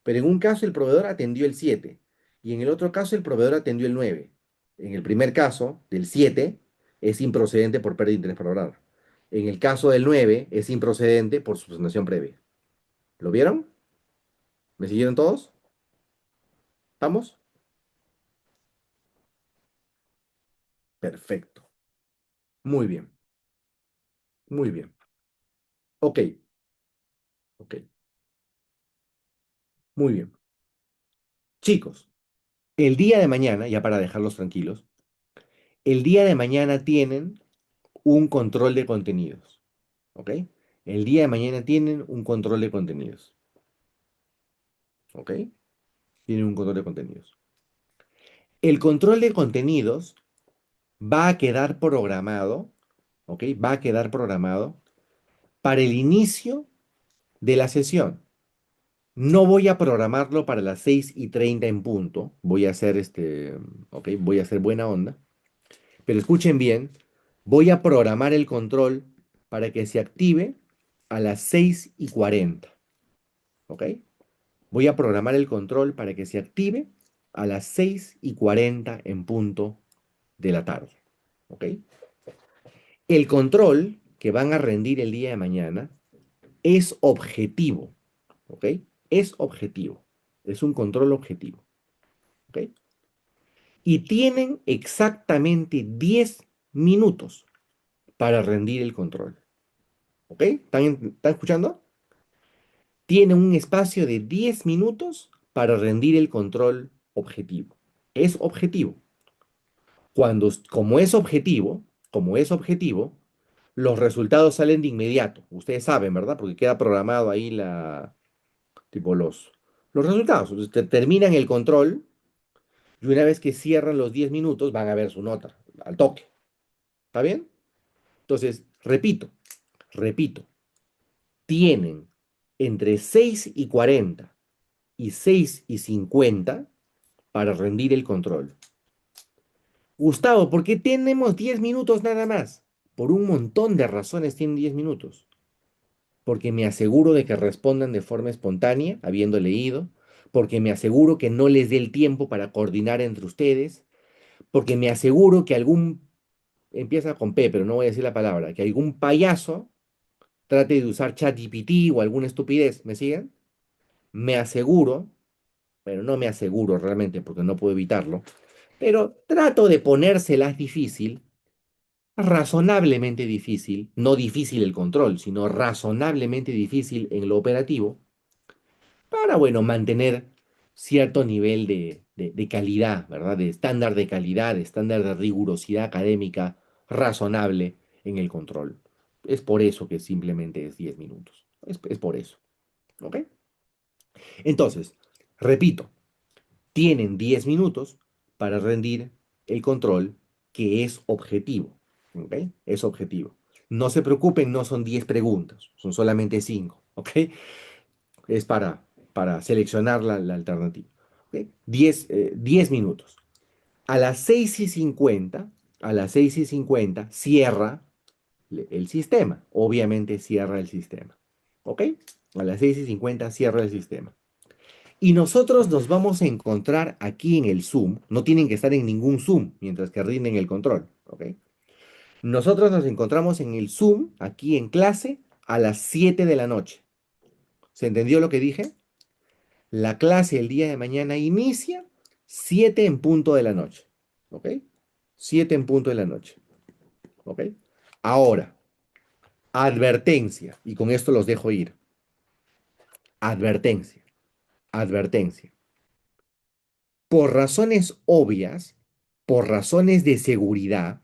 [SPEAKER 1] Pero en un caso, el proveedor atendió el 7 y en el otro caso, el proveedor atendió el 9. En el primer caso, del 7, es improcedente por pérdida de interés para obrar. En el caso del 9, es improcedente por subsanación previa. ¿Lo vieron? ¿Me siguieron todos? ¿Estamos? Perfecto. Muy bien, muy bien. Ok, ok, muy bien. Chicos, el día de mañana, ya para dejarlos tranquilos, el día de mañana tienen un control de contenidos, ¿ok? El día de mañana tienen un control de contenidos, ¿ok? Tienen un control de contenidos. El control de contenidos va a quedar programado, ¿ok? Va a quedar programado para el inicio de la sesión. No voy a programarlo para las 6:30 en punto. Voy a hacer ok, voy a hacer buena onda. Pero escuchen bien, voy a programar el control para que se active a las 6:40. ¿Ok? Voy a programar el control para que se active a las 6:40 en punto de la tarde. ¿Ok? El control que van a rendir el día de mañana es objetivo. ¿Ok? Es objetivo. Es un control objetivo. ¿Ok? Y tienen exactamente 10 minutos para rendir el control. ¿Ok? ¿Están escuchando? Tienen un espacio de 10 minutos para rendir el control objetivo. Es objetivo. Como es objetivo, los resultados salen de inmediato. Ustedes saben, ¿verdad? Porque queda programado ahí tipo los resultados. Entonces, terminan el control y una vez que cierran los 10 minutos van a ver su nota al toque. ¿Está bien? Entonces, repito, tienen entre 6:40 y 6:50 para rendir el control. Gustavo, ¿por qué tenemos 10 minutos nada más? Por un montón de razones tienen 10 minutos. Porque me aseguro de que respondan de forma espontánea, habiendo leído, porque me aseguro que no les dé el tiempo para coordinar entre ustedes, porque me aseguro que empieza con P, pero no voy a decir la palabra, que algún payaso trate de usar ChatGPT o alguna estupidez, ¿me siguen? Me aseguro, pero no me aseguro realmente porque no puedo evitarlo, pero trato de ponérselas difícil razonablemente difícil, no difícil el control, sino razonablemente difícil en lo operativo, para, bueno, mantener cierto nivel de calidad, ¿verdad? De estándar de calidad, de estándar de rigurosidad académica razonable en el control. Es por eso que simplemente es 10 minutos. Es por eso, ¿ok? Entonces, repito, tienen 10 minutos para rendir el control que es objetivo, ¿ok? Es objetivo. No se preocupen, no son 10 preguntas, son solamente 5, ¿ok? Es para seleccionar la alternativa. ¿Ok? 10 minutos. A las 6:50, a las 6:50 cierra el sistema. Obviamente cierra el sistema. ¿Ok? A las 6:50 cierra el sistema. Y nosotros nos vamos a encontrar aquí en el Zoom. No tienen que estar en ningún Zoom mientras que rinden el control. ¿Ok? Nosotros nos encontramos en el Zoom, aquí en clase, a las 7 de la noche. ¿Se entendió lo que dije? La clase el día de mañana inicia 7 en punto de la noche. ¿Ok? 7 en punto de la noche. ¿Ok? Ahora, advertencia, y con esto los dejo ir. Advertencia, advertencia. Por razones obvias, por razones de seguridad,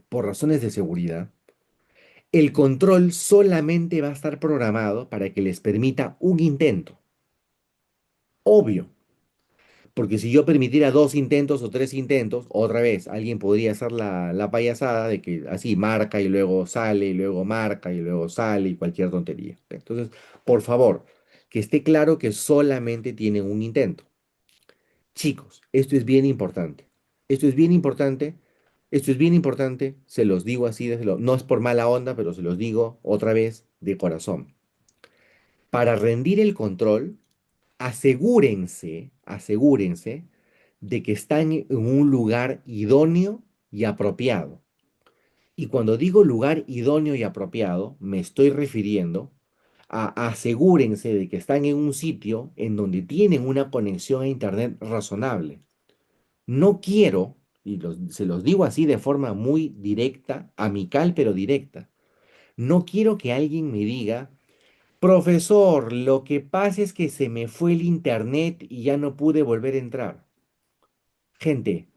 [SPEAKER 1] por razones de seguridad, el control solamente va a estar programado para que les permita un intento. Obvio. Porque si yo permitiera 2 intentos o 3 intentos, otra vez alguien podría hacer la payasada de que así marca y luego sale y luego marca y luego sale y cualquier tontería. Entonces, por favor, que esté claro que solamente tienen un intento. Chicos, esto es bien importante. Esto es bien importante. Esto es bien importante. Se los digo así, no es por mala onda, pero se los digo otra vez de corazón. Para rendir el control, asegúrense de que están en un lugar idóneo y apropiado. Y cuando digo lugar idóneo y apropiado, me estoy refiriendo a asegúrense de que están en un sitio en donde tienen una conexión a internet razonable. No quiero, y se los digo así de forma muy directa, amical pero directa, no quiero que alguien me diga: profesor, lo que pasa es que se me fue el internet y ya no pude volver a entrar. Gente,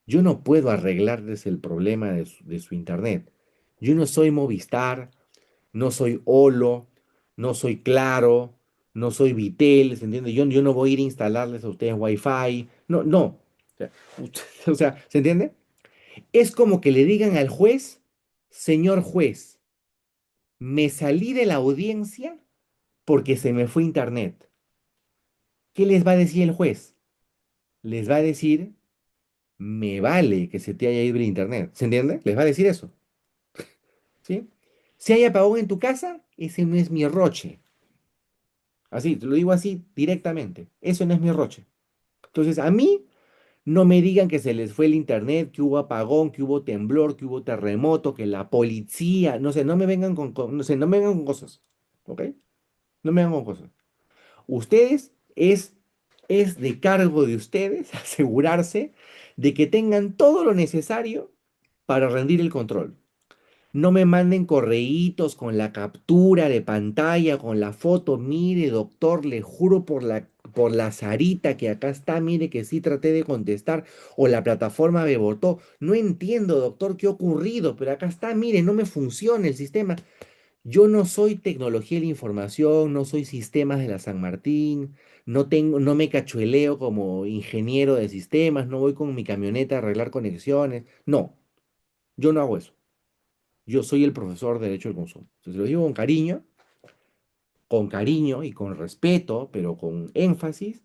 [SPEAKER 1] yo no puedo arreglarles el problema de su internet. Yo no soy Movistar, no soy Olo, no soy Claro, no soy Vitel, ¿se entiende? Yo no voy a ir a instalarles a ustedes Wi-Fi. No, no. O sea, o sea, ¿se entiende? Es como que le digan al juez: señor juez, me salí de la audiencia porque se me fue internet. ¿Qué les va a decir el juez? Les va a decir: me vale que se te haya ido el internet. ¿Se entiende? Les va a decir eso. ¿Sí? Si hay apagón en tu casa, ese no es mi roche. Así, te lo digo así directamente. Eso no es mi roche. Entonces, a mí no me digan que se les fue el internet, que hubo apagón, que hubo temblor, que hubo terremoto, que la policía, no sé, no me vengan no sé, no me vengan con cosas. ¿Ok? No me vengan con cosas. Ustedes es de cargo de ustedes asegurarse de que tengan todo lo necesario para rendir el control. No me manden correitos con la captura de pantalla, con la foto. Mire, doctor, le juro por la Sarita que acá está, mire que sí traté de contestar o la plataforma me botó. No entiendo, doctor, qué ha ocurrido, pero acá está, mire, no me funciona el sistema. Yo no soy tecnología de la información, no soy sistemas de la San Martín, no me cachueleo como ingeniero de sistemas, no voy con mi camioneta a arreglar conexiones. No, yo no hago eso. Yo soy el profesor de Derecho del Consumo. Entonces lo digo con cariño y con respeto, pero con énfasis.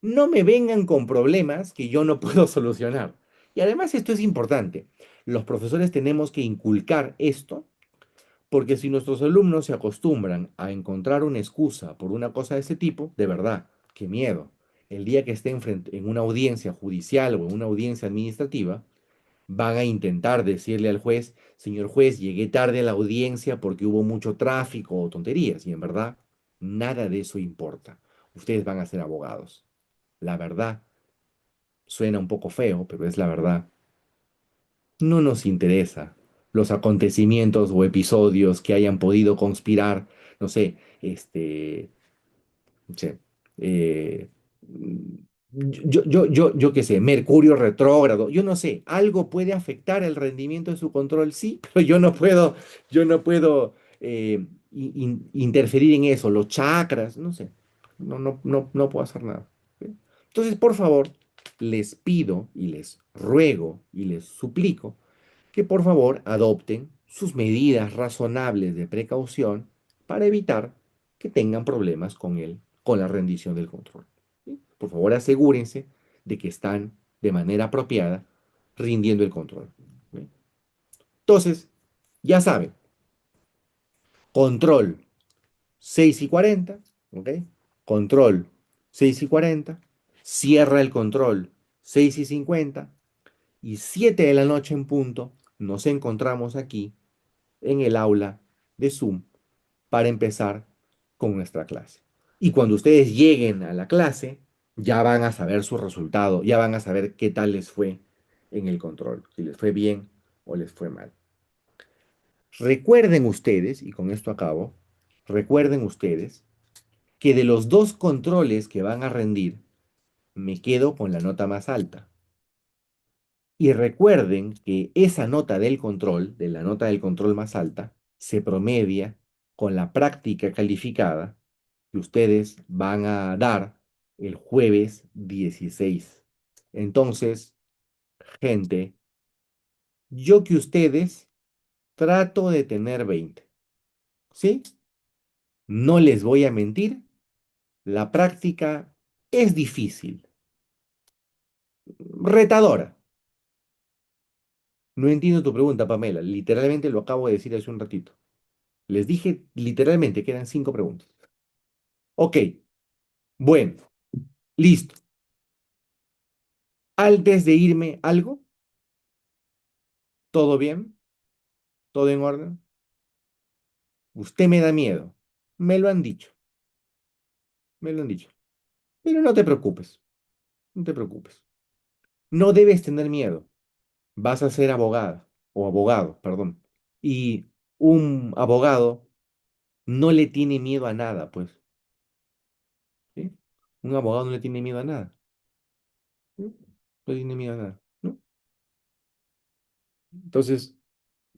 [SPEAKER 1] No me vengan con problemas que yo no puedo solucionar. Y además esto es importante. Los profesores tenemos que inculcar esto, porque si nuestros alumnos se acostumbran a encontrar una excusa por una cosa de ese tipo, de verdad, qué miedo. El día que estén en una audiencia judicial o en una audiencia administrativa, van a intentar decirle al juez: señor juez, llegué tarde a la audiencia porque hubo mucho tráfico o tonterías. Y en verdad, nada de eso importa. Ustedes van a ser abogados. La verdad suena un poco feo, pero es la verdad. No nos interesa los acontecimientos o episodios que hayan podido conspirar, no sé, no sé, eh, yo qué sé, Mercurio retrógrado, yo no sé, algo puede afectar el rendimiento de su control, sí, pero yo no puedo interferir en eso, los chakras, no sé, no puedo hacer nada. ¿Ok? Entonces, por favor, les pido y les ruego y les suplico que por favor adopten sus medidas razonables de precaución para evitar que tengan problemas con la rendición del control. ¿Sí? Por favor, asegúrense de que están de manera apropiada rindiendo el control. ¿Sí? Entonces, ya saben, control 6:40, ¿ok? Control 6:40, cierra el control 6:50 y 7 de la noche en punto nos encontramos aquí en el aula de Zoom para empezar con nuestra clase. Y cuando ustedes lleguen a la clase, ya van a saber su resultado, ya van a saber qué tal les fue en el control, si les fue bien o les fue mal. Recuerden ustedes, y con esto acabo, recuerden ustedes que de los dos controles que van a rendir, me quedo con la nota más alta. Y recuerden que esa nota del control, de la nota del control más alta, se promedia con la práctica calificada que ustedes van a dar el jueves 16. Entonces, gente, yo que ustedes trato de tener 20, ¿sí? No les voy a mentir, la práctica es difícil, retadora. No entiendo tu pregunta, Pamela. Literalmente lo acabo de decir hace un ratito. Les dije literalmente que eran 5 preguntas. Ok, bueno, listo. Antes de irme, ¿algo? ¿Todo bien? ¿Todo en orden? Usted me da miedo. Me lo han dicho, me lo han dicho. Pero no te preocupes, no te preocupes. No debes tener miedo. Vas a ser abogada, o abogado, perdón. Y un abogado no le tiene miedo a nada, pues. ¿Sí? Un abogado no le tiene miedo a nada. ¿Sí? No le tiene miedo a nada, ¿no? Entonces,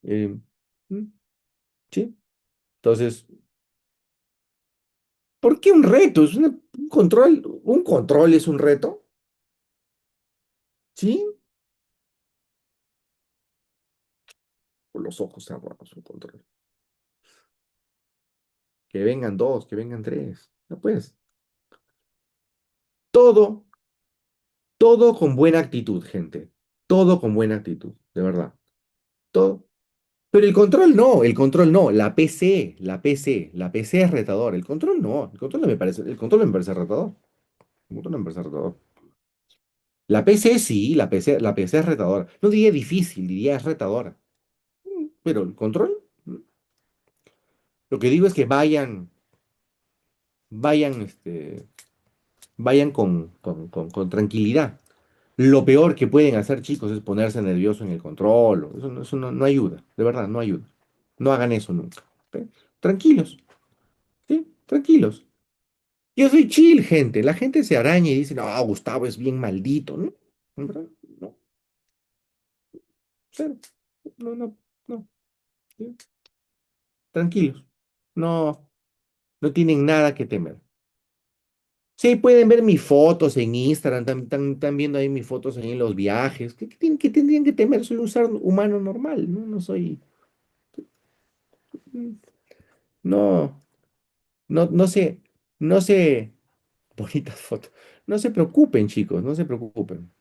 [SPEAKER 1] eh, ¿mm? ¿Sí? Entonces, ¿por qué un reto? Es un control es un reto, ¿sí? Con los ojos cerrados, un control. Que vengan dos, que vengan tres. No pues, todo, todo con buena actitud, gente. Todo con buena actitud, de verdad. Todo. Pero el control no, la PC es retador, el control no me parece, el control no me parece retador, el control no me parece retador. La PC sí, la PC es retadora. No diría difícil, diría es retadora. Pero el control, lo que digo es que vayan, vayan con tranquilidad. Lo peor que pueden hacer, chicos, es ponerse nervioso en el control. Eso no ayuda, de verdad, no ayuda. No hagan eso nunca. ¿Ok? Tranquilos, ¿sí? Tranquilos. Yo soy chill, gente. La gente se araña y dice, no, Gustavo es bien maldito. No, en verdad, no, cero. No. ¿Sí? Tranquilos. No, no tienen nada que temer. Sí, pueden ver mis fotos en Instagram, están viendo ahí mis fotos ahí en los viajes. ¿Qué tendrían que temer? Soy un ser humano normal, ¿no? No soy. No, no sé, no sé. Bonitas fotos. No se preocupen, chicos, no se preocupen.